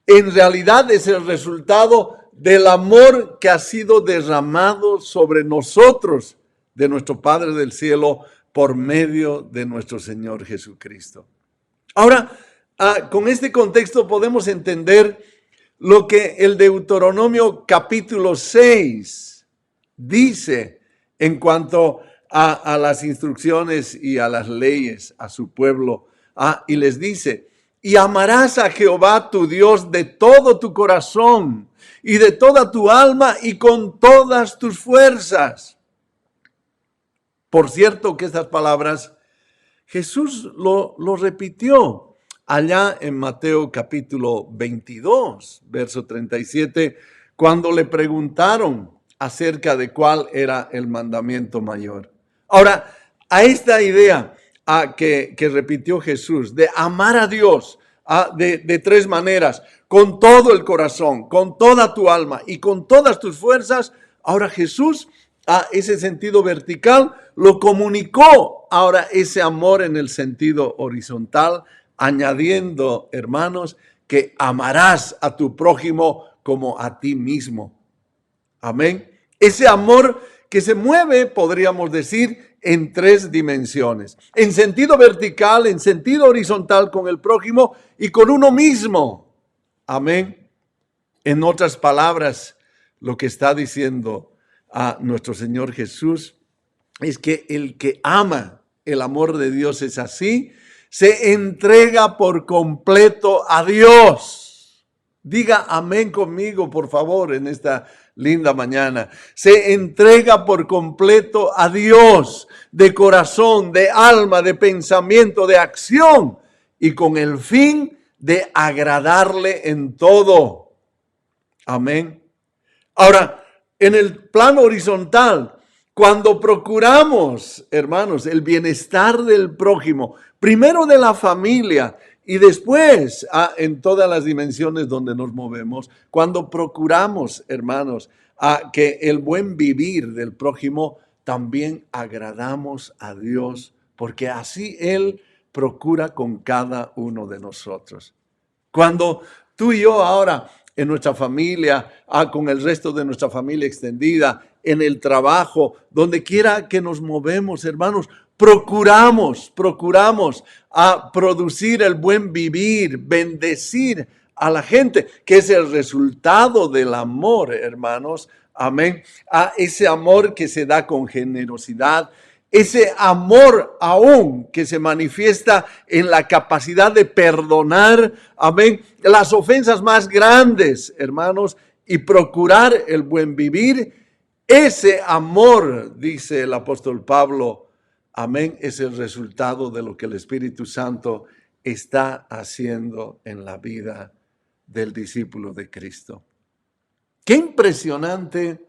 [SPEAKER 4] en realidad es el resultado del amor que ha sido derramado sobre nosotros de nuestro Padre del cielo por medio de nuestro Señor Jesucristo. Ahora, con este contexto podemos entender lo que el Deuteronomio capítulo 6 dice en cuanto a las instrucciones y a las leyes a su pueblo. Y les dice: y amarás a Jehová tu Dios de todo tu corazón y de toda tu alma y con todas tus fuerzas. Por cierto que estas palabras Jesús lo repitió allá en Mateo capítulo 22, verso 37, cuando le preguntaron acerca de cuál era el mandamiento mayor. Ahora, a esta idea que repitió Jesús, de amar a Dios de tres maneras: con todo el corazón, con toda tu alma y con todas tus fuerzas. Ahora Jesús, ese sentido vertical, lo comunicó ahora ese amor en el sentido horizontal, añadiendo, hermanos, que amarás a tu prójimo como a ti mismo. Amén. Ese amor que se mueve, podríamos decir, en tres dimensiones: en sentido vertical, en sentido horizontal con el prójimo y con uno mismo. Amén. En otras palabras, lo que está diciendo a nuestro Señor Jesús es que el que ama, el amor de Dios es así, se entrega por completo a Dios. Diga amén conmigo, por favor, en esta linda mañana. Se entrega por completo a Dios, de corazón, de alma, de pensamiento, de acción, y con el fin de agradarle en todo. Amén. Ahora, en el plano horizontal, cuando procuramos, hermanos, el bienestar del prójimo, primero de la familia y después en todas las dimensiones donde nos movemos, cuando procuramos, hermanos, que el buen vivir del prójimo, también agradamos a Dios, porque así Él procura con cada uno de nosotros. Cuando tú y yo ahora en nuestra familia, con el resto de nuestra familia extendida, en el trabajo, donde quiera que nos movemos, hermanos, procuramos a producir el buen vivir, bendecir a la gente, que es el resultado del amor, hermanos. Amén. A ese amor que se da con generosidad, ese amor aún que se manifiesta en la capacidad de perdonar, amén, las ofensas más grandes, hermanos, y procurar el buen vivir. Ese amor, dice el apóstol Pablo, amén, es el resultado de lo que el Espíritu Santo está haciendo en la vida del discípulo de Cristo. Qué impresionante,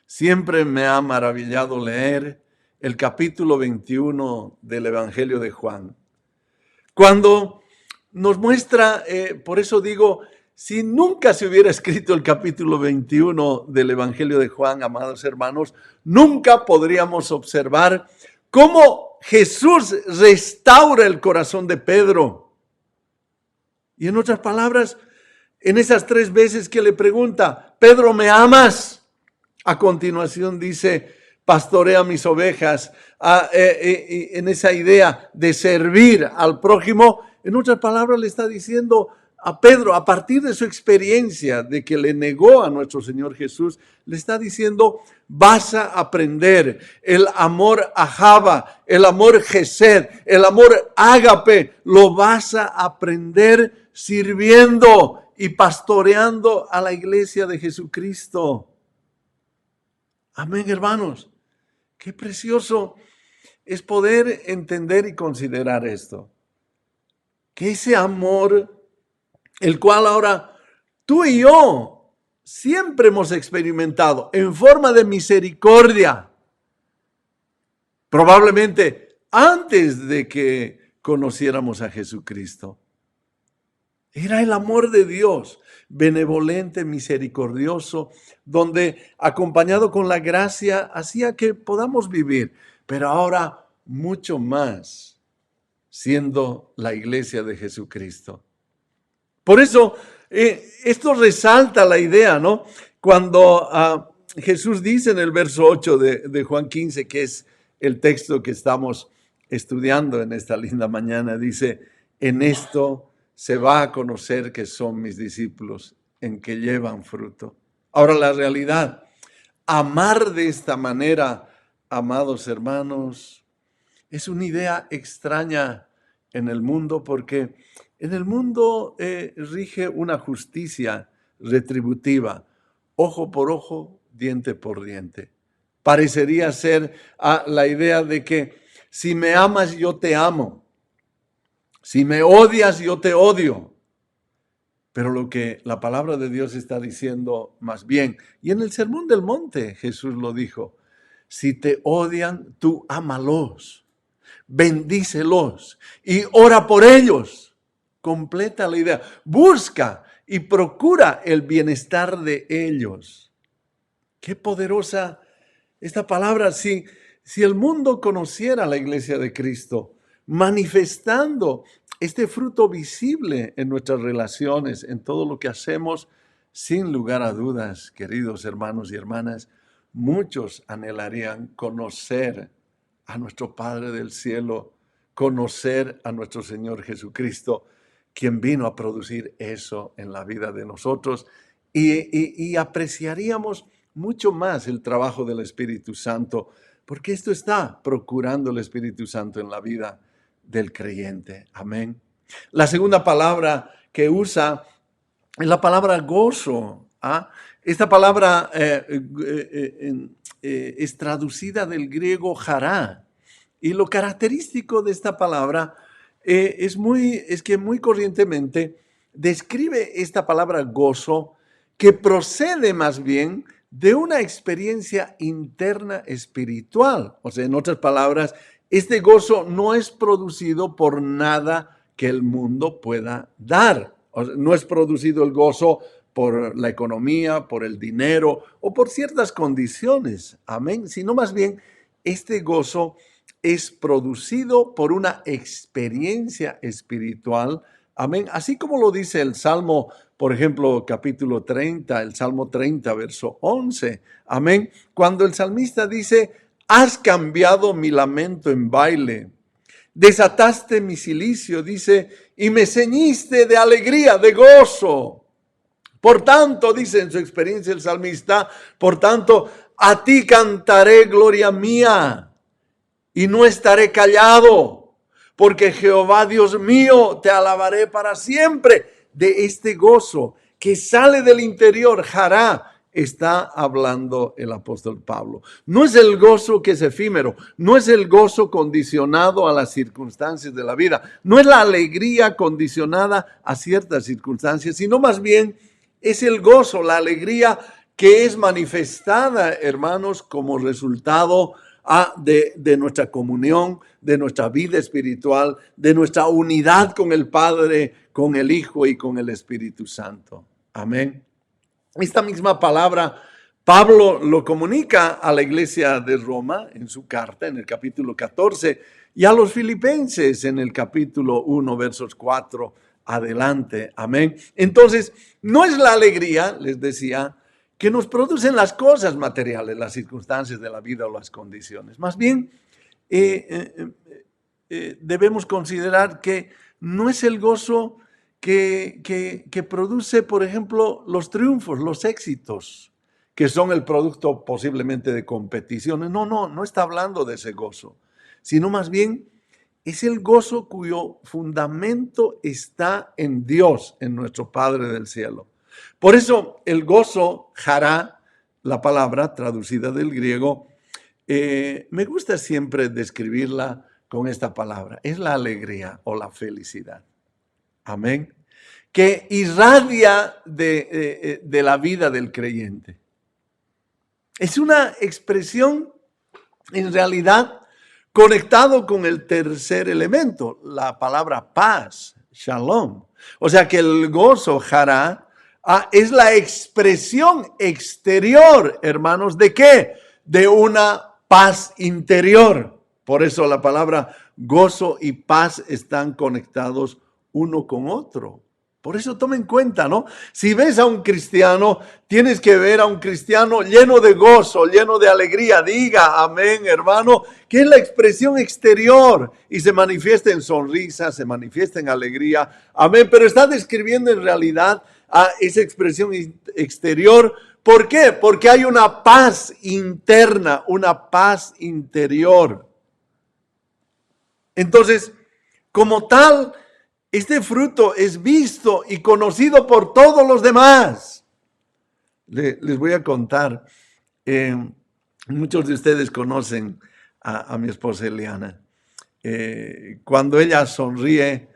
[SPEAKER 4] siempre me ha maravillado leer el capítulo 21 del Evangelio de Juan. Cuando nos muestra, por eso digo, si nunca se hubiera escrito el capítulo 21 del Evangelio de Juan, amados hermanos, nunca podríamos observar cómo Jesús restaura el corazón de Pedro. Y en otras palabras, en esas 3 veces que le pregunta, Pedro, ¿me amas? A continuación dice, pastorea mis ovejas. En esa idea de servir al prójimo, en otras palabras le está diciendo a Pedro, a partir de su experiencia de que le negó a nuestro Señor Jesús, le está diciendo, vas a aprender el amor ahava, el amor gesed, el amor ágape, lo vas a aprender sirviendo y pastoreando a la iglesia de Jesucristo. Amén, hermanos. Qué precioso es poder entender y considerar esto. Que ese amor, el cual ahora tú y yo siempre hemos experimentado en forma de misericordia, probablemente antes de que conociéramos a Jesucristo. Era el amor de Dios, benevolente, misericordioso, donde acompañado con la gracia hacía que podamos vivir, pero ahora mucho más siendo la iglesia de Jesucristo. Por eso esto resalta la idea, ¿no? Cuando Jesús dice en el verso 8 de Juan 15, que es el texto que estamos estudiando en esta linda mañana, dice, en esto se va a conocer que son mis discípulos, en que llevan fruto. Ahora la realidad, amar de esta manera, amados hermanos, es una idea extraña en el mundo porque en el mundo rige una justicia retributiva, ojo por ojo, diente por diente. Parecería ser la idea de que si me amas, yo te amo. Si me odias, yo te odio. Pero lo que la palabra de Dios está diciendo más bien, y en el Sermón del Monte Jesús lo dijo, si te odian, tú ámalos, bendícelos y ora por ellos. Completa la idea. Busca y procura el bienestar de ellos. Qué poderosa esta palabra. Si el mundo conociera la iglesia de Cristo, manifestando este fruto visible en nuestras relaciones, en todo lo que hacemos, sin lugar a dudas, queridos hermanos y hermanas, muchos anhelarían conocer a nuestro Padre del cielo, conocer a nuestro Señor Jesucristo, quien vino a producir eso en la vida de nosotros, y apreciaríamos mucho más el trabajo del Espíritu Santo, porque esto está procurando el Espíritu Santo en la vida del creyente. Amén. La segunda palabra que usa es la palabra gozo. Esta palabra es traducida del griego jará. Y lo característico de esta palabra es que muy corrientemente describe esta palabra gozo, que procede más bien de una experiencia interna espiritual. O sea, en otras palabras, este gozo no es producido por nada que el mundo pueda dar. O sea, no es producido el gozo por la economía, por el dinero o por ciertas condiciones. Amén. Sino más bien, este gozo es producido por una experiencia espiritual. Amén. Así como lo dice el Salmo, por ejemplo, capítulo 30, el Salmo 30, verso 11. Amén. Cuando el salmista dice, has cambiado mi lamento en baile, desataste mi cilicio, dice, y me ceñiste de alegría, de gozo. Por tanto, dice en su experiencia el salmista, por tanto, a ti cantaré gloria mía y no estaré callado, porque Jehová Dios mío, te alabaré para siempre. De este gozo que sale del interior, jará, está hablando el apóstol Pablo. No es el gozo que es efímero, no es el gozo condicionado a las circunstancias de la vida, no es la alegría condicionada a ciertas circunstancias, sino más bien es el gozo, la alegría que es manifestada, hermanos, como resultado de nuestra comunión, de nuestra vida espiritual, de nuestra unidad con el Padre, con el Hijo y con el Espíritu Santo. Amén. Esta misma palabra Pablo lo comunica a la iglesia de Roma en su carta, en el capítulo 14, y a los filipenses en el capítulo 1, versos 4 adelante. Amén. Entonces, no es la alegría, les decía, que nos producen las cosas materiales, las circunstancias de la vida o las condiciones. Más bien, debemos considerar que no es el gozo que produce, por ejemplo, los triunfos, los éxitos, que son el producto posiblemente de competiciones. No está hablando de ese gozo, sino más bien es el gozo cuyo fundamento está en Dios, en nuestro Padre del cielo. Por eso el gozo, jará, la palabra traducida del griego, me gusta siempre describirla con esta palabra. Es la alegría o la felicidad. Amén. Que irradia de la vida del creyente. Es una expresión, en realidad, conectado con el tercer elemento, la palabra paz, shalom. O sea que el gozo, jará, es la expresión exterior, hermanos, ¿de qué? De una paz interior. Por eso la palabra gozo y paz están conectados uno con otro. Por eso toma en cuenta, ¿no? Si ves a un cristiano, tienes que ver a un cristiano lleno de gozo, lleno de alegría. Diga amén, hermano, que es la expresión exterior y se manifiesta en sonrisa, se manifiesta en alegría. Amén, pero está describiendo en realidad a esa expresión exterior. ¿Por qué? Porque hay una paz interna, una paz interior. Entonces, como tal, este fruto es visto y conocido por todos los demás. Les voy a contar, muchos de ustedes conocen a mi esposa Eliana. Cuando ella sonríe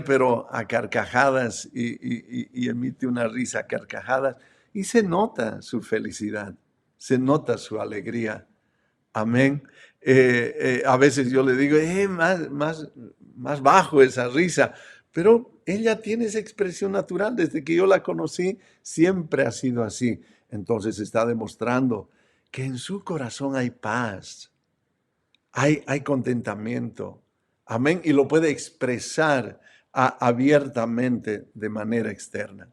[SPEAKER 4] pero a carcajadas y emite una risa a carcajadas y se nota su felicidad, se nota su alegría. Amén. A veces yo le digo, más bajo esa risa, pero ella tiene esa expresión natural. Desde que yo la conocí, siempre ha sido así. Entonces está demostrando que en su corazón hay paz, hay contentamiento. Amén. Y lo puede expresar abiertamente de manera externa.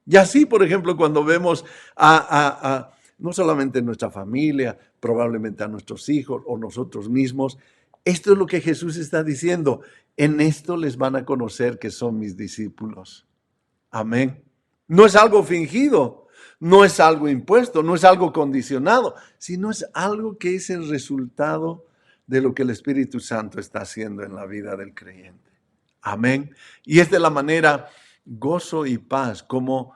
[SPEAKER 4] Y así, por ejemplo, cuando vemos no solamente nuestra familia, probablemente a nuestros hijos o nosotros mismos, esto es lo que Jesús está diciendo. En esto les van a conocer que son mis discípulos. Amén. No es algo fingido, no es algo impuesto, no es algo condicionado, sino es algo que es el resultado de lo que el Espíritu Santo está haciendo en la vida del creyente. Amén. Y es de la manera gozo y paz, como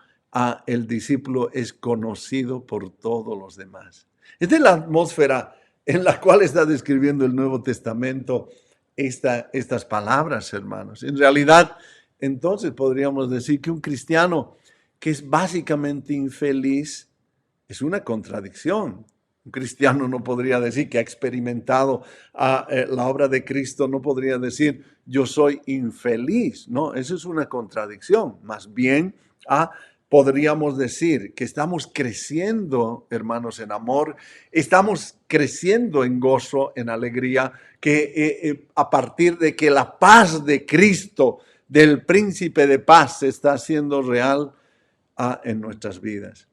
[SPEAKER 4] el discípulo es conocido por todos los demás. Esta es la atmósfera en la cual está describiendo el Nuevo Testamento estas palabras, hermanos. En realidad, entonces podríamos decir que un cristiano que es básicamente infeliz es una contradicción. Un cristiano no podría decir que ha experimentado la obra de Cristo, no podría decir yo soy infeliz. No, eso es una contradicción. Más bien, podríamos decir que estamos creciendo, hermanos, en amor, estamos creciendo en gozo, en alegría, que a partir de que la paz de Cristo, del príncipe de paz, se está haciendo real en nuestras vidas.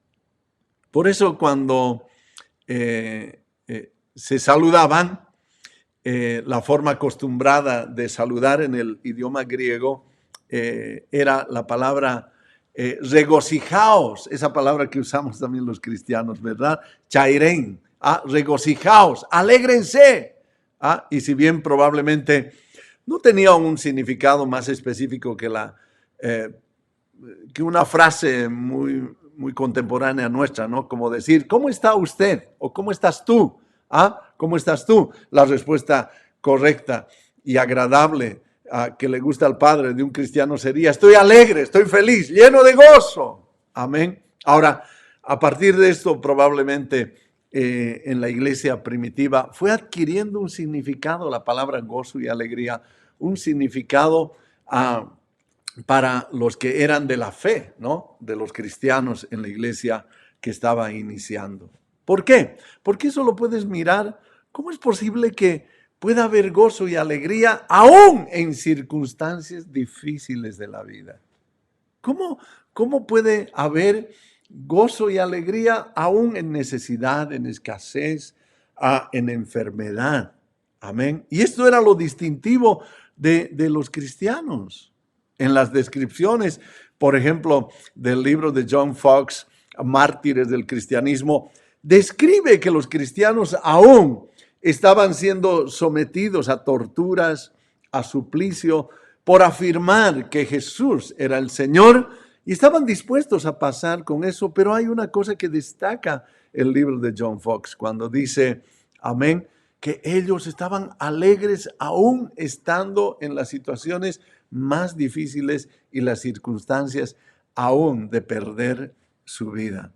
[SPEAKER 4] Por eso cuando se saludaban, la forma acostumbrada de saludar en el idioma griego era la palabra regocijaos, esa palabra que usamos también los cristianos, ¿verdad? Chairen, regocijaos, alégrense. Y si bien probablemente no tenía un significado más específico que una frase muy contemporánea nuestra, ¿no? Como decir, ¿cómo está usted? O ¿cómo estás tú? ¿Cómo estás tú? La respuesta correcta y agradable que le gusta al Padre de un cristiano sería, estoy alegre, estoy feliz, lleno de gozo. Amén. Ahora, a partir de esto, probablemente en la iglesia primitiva fue adquiriendo un significado, la palabra gozo y alegría, un significado para los que eran de la fe, ¿no? De los cristianos en la iglesia que estaba iniciando. ¿Por qué? Porque eso lo puedes mirar. ¿Cómo es posible que pueda haber gozo y alegría aún en circunstancias difíciles de la vida? ¿Cómo puede haber gozo y alegría aún en necesidad, en escasez, en enfermedad? Amén. Y esto era lo distintivo de los cristianos. En las descripciones, por ejemplo, del libro de John Fox, Mártires del Cristianismo, describe que los cristianos aún estaban siendo sometidos a torturas, a suplicio, por afirmar que Jesús era el Señor, y estaban dispuestos a pasar con eso. Pero hay una cosa que destaca el libro de John Fox cuando dice, amén, que ellos estaban alegres aún estando en las situaciones más difíciles y las circunstancias aún de perder su vida.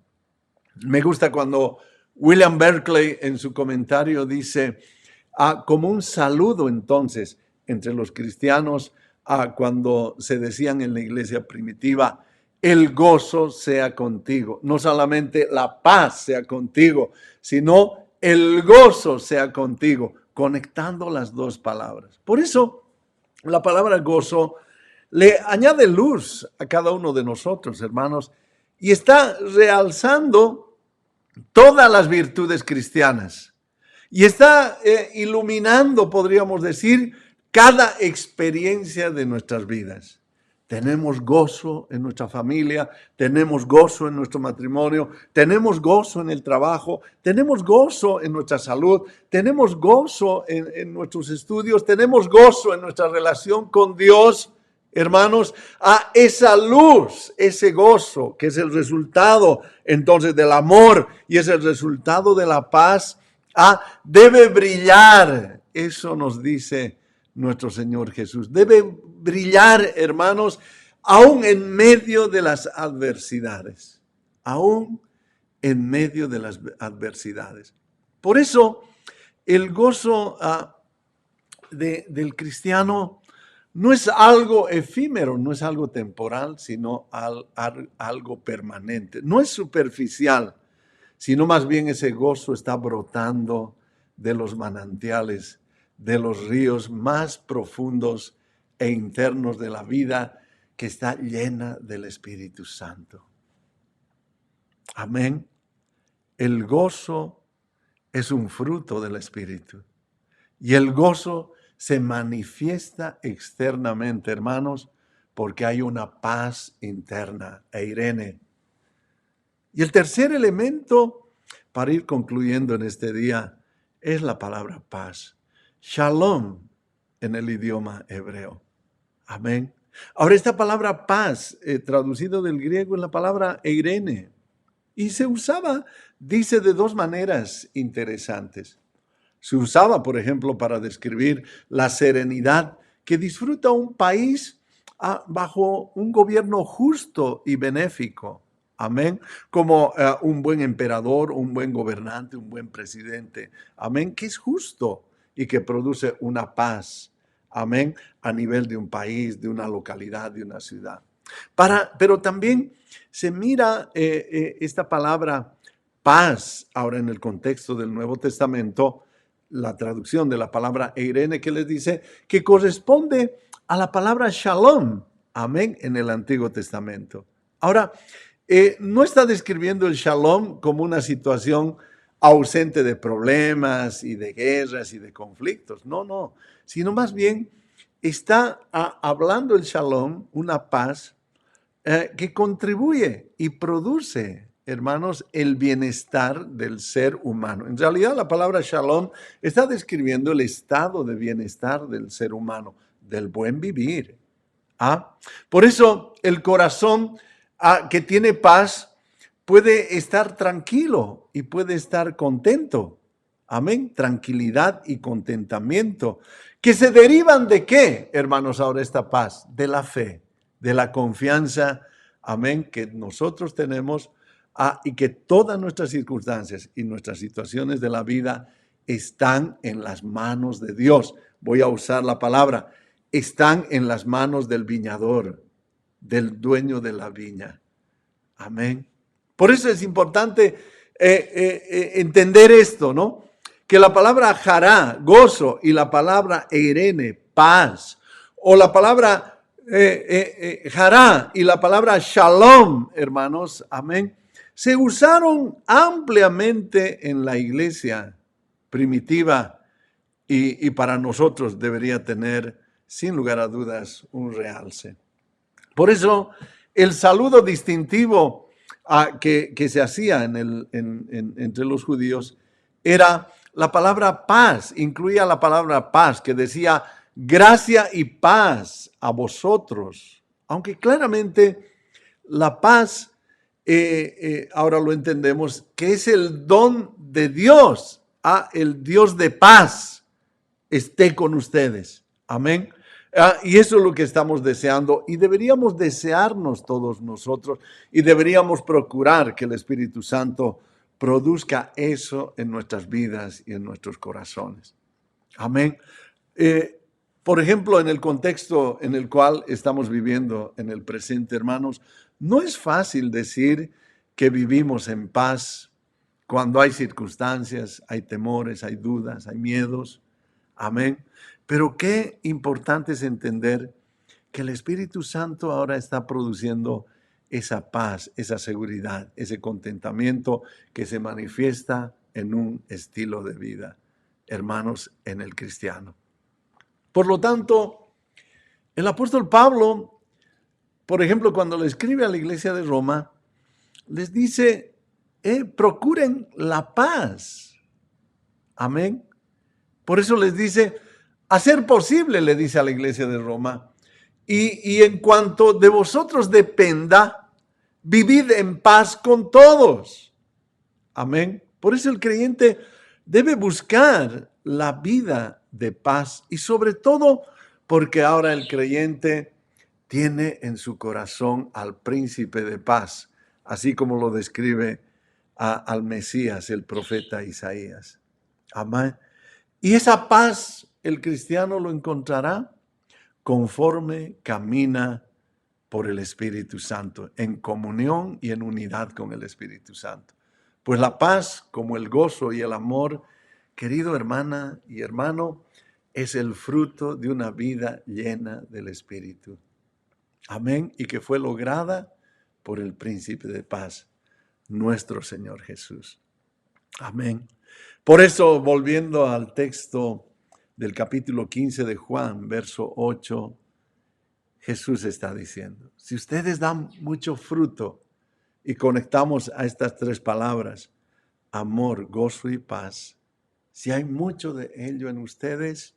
[SPEAKER 4] Me gusta cuando William Berkeley en su comentario dice, como un saludo entonces entre los cristianos cuando se decían en la iglesia primitiva, el gozo sea contigo. No solamente la paz sea contigo, sino el gozo sea contigo, conectando las dos palabras. Por eso, la palabra gozo le añade luz a cada uno de nosotros, hermanos, y está realzando todas las virtudes cristianas. Y está iluminando, podríamos decir, cada experiencia de nuestras vidas. Tenemos gozo en nuestra familia, tenemos gozo en nuestro matrimonio, tenemos gozo en el trabajo, tenemos gozo en nuestra salud, tenemos gozo en nuestros estudios, tenemos gozo en nuestra relación con Dios. Hermanos, esa luz, ese gozo, que es el resultado entonces del amor y es el resultado de la paz, debe brillar. Eso nos dice nuestro Señor Jesús. Debe brillar, hermanos, aún en medio de las adversidades. Aún en medio de las adversidades. Por eso, el gozo del cristiano no es algo efímero, no es algo temporal, sino algo permanente. No es superficial, sino más bien ese gozo está brotando de los manantiales, de los ríos más profundos e internos de la vida que está llena del Espíritu Santo. Amén. El gozo es un fruto del Espíritu. Y el gozo se manifiesta externamente, hermanos, porque hay una paz interna, eirene. Y el tercer elemento, para ir concluyendo en este día, es la palabra paz. Shalom en el idioma hebreo. Amén. Ahora, esta palabra paz, traducido del griego, es la palabra eirene. Y se usaba, dice, de dos maneras interesantes. Se usaba, por ejemplo, para describir la serenidad que disfruta un país bajo un gobierno justo y benéfico. Amén. Como un buen emperador, un buen gobernante, un buen presidente. Amén. Que es justo y que produce una paz. Amén. A nivel de un país, de una localidad, de una ciudad. Pero también se mira esta palabra paz, ahora en el contexto del Nuevo Testamento, la traducción de la palabra eirene que les dice que corresponde a la palabra shalom, amén, en el Antiguo Testamento. Ahora, no está describiendo el shalom como una situación ausente de problemas y de guerras y de conflictos, no, sino más bien está hablando el shalom, una paz que contribuye y produce, hermanos, el bienestar del ser humano. En realidad, la palabra shalom está describiendo el estado de bienestar del ser humano, del buen vivir. Por eso, el corazón que tiene paz puede estar tranquilo y puede estar contento. Amén. Tranquilidad y contentamiento. ¿Que se derivan de qué, hermanos, ahora esta paz? De la fe, de la confianza, amén, que nosotros tenemos y que todas nuestras circunstancias y nuestras situaciones de la vida están en las manos de Dios. Voy a usar la palabra, están en las manos del viñador, del dueño de la viña. Amén. Por eso es importante entender esto, ¿no? Que la palabra jará, gozo, y la palabra eirene, paz, o la palabra jará y la palabra shalom, hermanos, amén, se usaron ampliamente en la iglesia primitiva y para nosotros debería tener, sin lugar a dudas, un realce. Por eso, el saludo distintivo que se hacía entre los judíos era la palabra paz, incluía la palabra paz, que decía gracia y paz a vosotros. Aunque claramente la paz, ahora lo entendemos, que es el don de Dios, el Dios de paz, esté con ustedes. Amén. Y eso es lo que estamos deseando y deberíamos desearnos todos nosotros y deberíamos procurar que el Espíritu Santo produzca eso en nuestras vidas y en nuestros corazones. Amén. Por ejemplo, en el contexto en el cual estamos viviendo en el presente, hermanos, no es fácil decir que vivimos en paz cuando hay circunstancias, hay temores, hay dudas, hay miedos. Amén. Pero qué importante es entender que el Espíritu Santo ahora está produciendo esa paz, esa seguridad, ese contentamiento que se manifiesta en un estilo de vida, hermanos, en el cristiano. Por lo tanto, el apóstol Pablo, por ejemplo, cuando le escribe a la iglesia de Roma, les dice, procuren la paz. Amén. Por eso les dice, a ser posible, le dice a la iglesia de Roma, y en cuanto de vosotros dependa, vivid en paz con todos. Amén. Por eso el creyente debe buscar la vida de paz y sobre todo porque ahora el creyente tiene en su corazón al príncipe de paz, así como lo describe al Mesías, el profeta Isaías. Amén. Y esa paz el cristiano lo encontrará conforme camina por el Espíritu Santo, en comunión y en unidad con el Espíritu Santo. Pues la paz, como el gozo y el amor, querido hermana y hermano, es el fruto de una vida llena del Espíritu. Amén. Y que fue lograda por el Príncipe de Paz, nuestro Señor Jesús. Amén. Por eso, volviendo al texto del capítulo 15 de Juan, verso 8, Jesús está diciendo, si ustedes dan mucho fruto y conectamos a estas tres palabras, amor, gozo y paz, si hay mucho de ello en ustedes,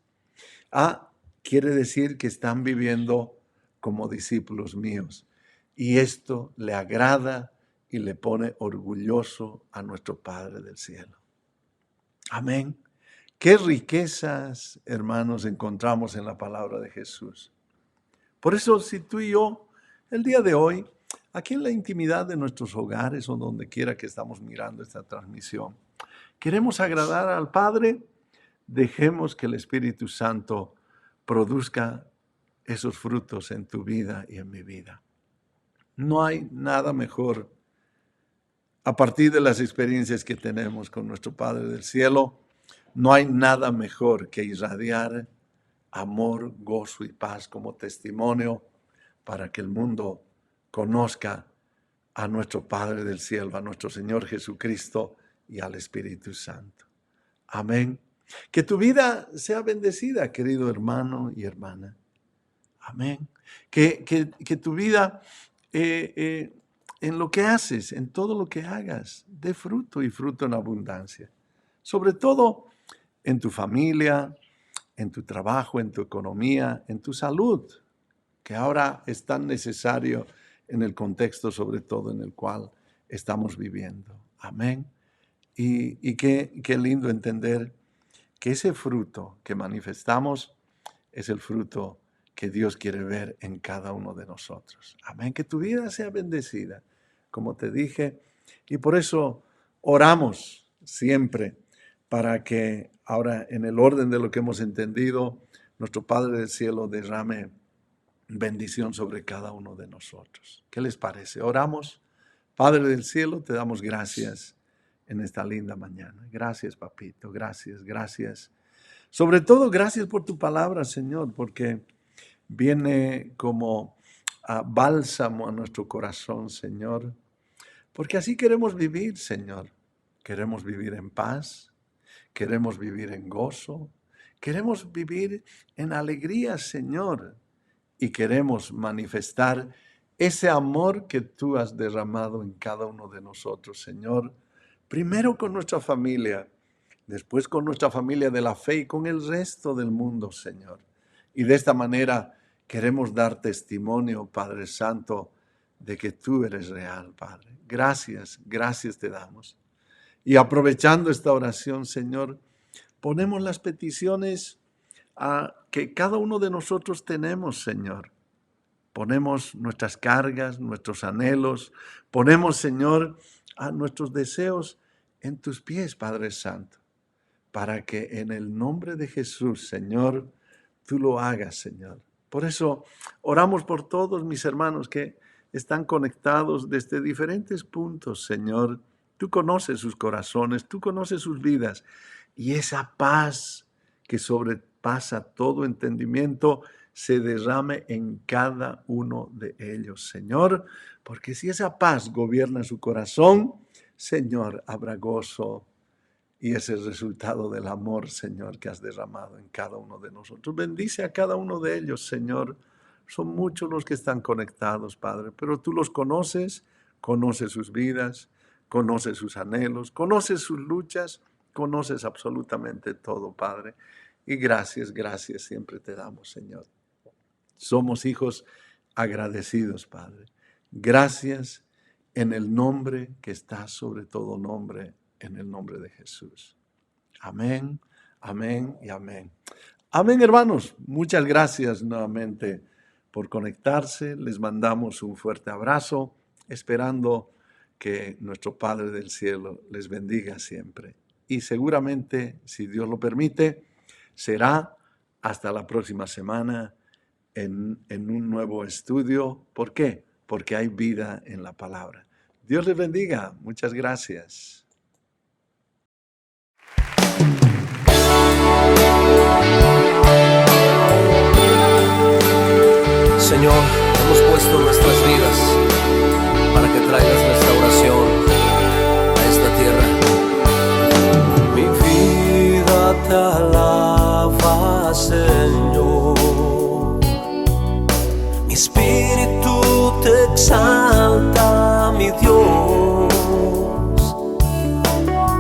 [SPEAKER 4] quiere decir que están viviendo como discípulos míos. Y esto le agrada y le pone orgulloso a nuestro Padre del cielo. Amén. Qué riquezas, hermanos, encontramos en la palabra de Jesús. Por eso, si tú y yo, el día de hoy, aquí en la intimidad de nuestros hogares o donde quiera que estamos mirando esta transmisión, queremos agradar al Padre, dejemos que el Espíritu Santo produzca esos frutos en tu vida y en mi vida. No hay nada mejor, a partir de las experiencias que tenemos con nuestro Padre del cielo, no hay nada mejor que irradiar amor, gozo y paz como testimonio para que el mundo conozca a nuestro Padre del cielo, a nuestro Señor Jesucristo y al Espíritu Santo. Amén. Que tu vida sea bendecida, querido hermano y hermana. Amén. Que tu vida, en lo que haces, en todo lo que hagas, dé fruto y fruto en abundancia. Sobre todo en tu familia, en tu trabajo, en tu economía, en tu salud, que ahora es tan necesario en el contexto, sobre todo en el cual estamos viviendo. Amén. Y qué lindo entender que ese fruto que manifestamos es el fruto que Dios quiere ver en cada uno de nosotros. Amén. Que tu vida sea bendecida, como te dije. Y por eso oramos siempre para que ahora, en el orden de lo que hemos entendido, nuestro Padre del cielo derrame bendición sobre cada uno de nosotros. ¿Qué les parece? Oramos. Padre del cielo, te damos gracias en esta linda mañana. Gracias, papito. Gracias, gracias. Sobre todo, gracias por tu palabra, Señor, porque viene como bálsamo a nuestro corazón, Señor. Porque así queremos vivir, Señor. Queremos vivir en paz. Queremos vivir en gozo. Queremos vivir en alegría, Señor. Y queremos manifestar ese amor que tú has derramado en cada uno de nosotros, Señor. Primero con nuestra familia, después con nuestra familia de la fe y con el resto del mundo, Señor. Y de esta manera queremos dar testimonio, Padre Santo, de que tú eres real, Padre. Gracias, gracias te damos. Y aprovechando esta oración, Señor, ponemos las peticiones que cada uno de nosotros tenemos, Señor. Ponemos nuestras cargas, nuestros anhelos, ponemos, Señor, a nuestros deseos en tus pies, Padre Santo, para que en el nombre de Jesús, Señor, tú lo hagas, Señor. Por eso oramos por todos mis hermanos que están conectados desde diferentes puntos, Señor. Tú conoces sus corazones, tú conoces sus vidas, y esa paz que sobrepasa todo entendimiento se derrame en cada uno de ellos, Señor, porque si esa paz gobierna su corazón, Señor, habrá gozo, y ese es el resultado del amor, Señor, que has derramado en cada uno de nosotros. Bendice a cada uno de ellos, Señor. Son muchos los que están conectados, Padre, pero tú los conoces, conoces sus vidas, conoces sus anhelos, conoces sus luchas, conoces absolutamente todo, Padre. Y gracias, gracias siempre te damos, Señor. Somos hijos agradecidos, Padre. Gracias en el nombre que está sobre todo nombre, en el nombre de Jesús. Amén, amén y amén. Amén, hermanos. Muchas gracias nuevamente por conectarse. Les mandamos un fuerte abrazo, esperando que nuestro Padre del cielo les bendiga siempre. Y seguramente, si Dios lo permite, será hasta la próxima semana en un nuevo estudio. ¿Por qué? Porque hay vida en la palabra. Dios les bendiga. Muchas gracias.
[SPEAKER 5] Señor, hemos puesto nuestras vidas para que traigas restauración a esta tierra.
[SPEAKER 1] Mi vida te alaba, Señor. Mi espíritu te exalta, mi Dios.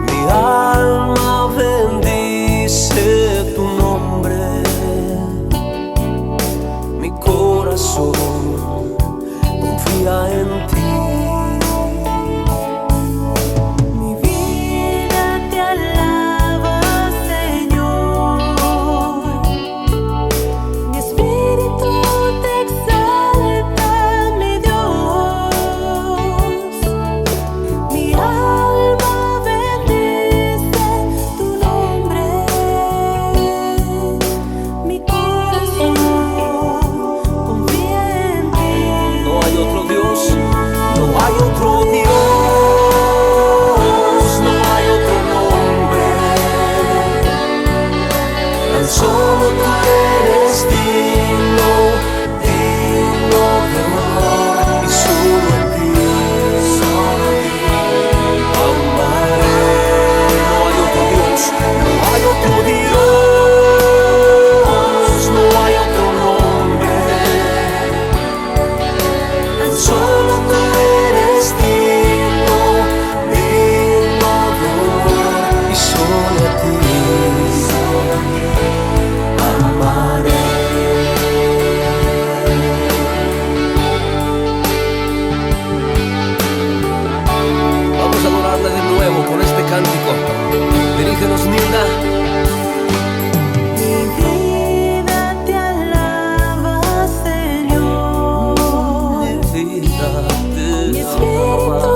[SPEAKER 1] Mi alma bendice tu nombre. Mi corazón
[SPEAKER 2] Mi espíritu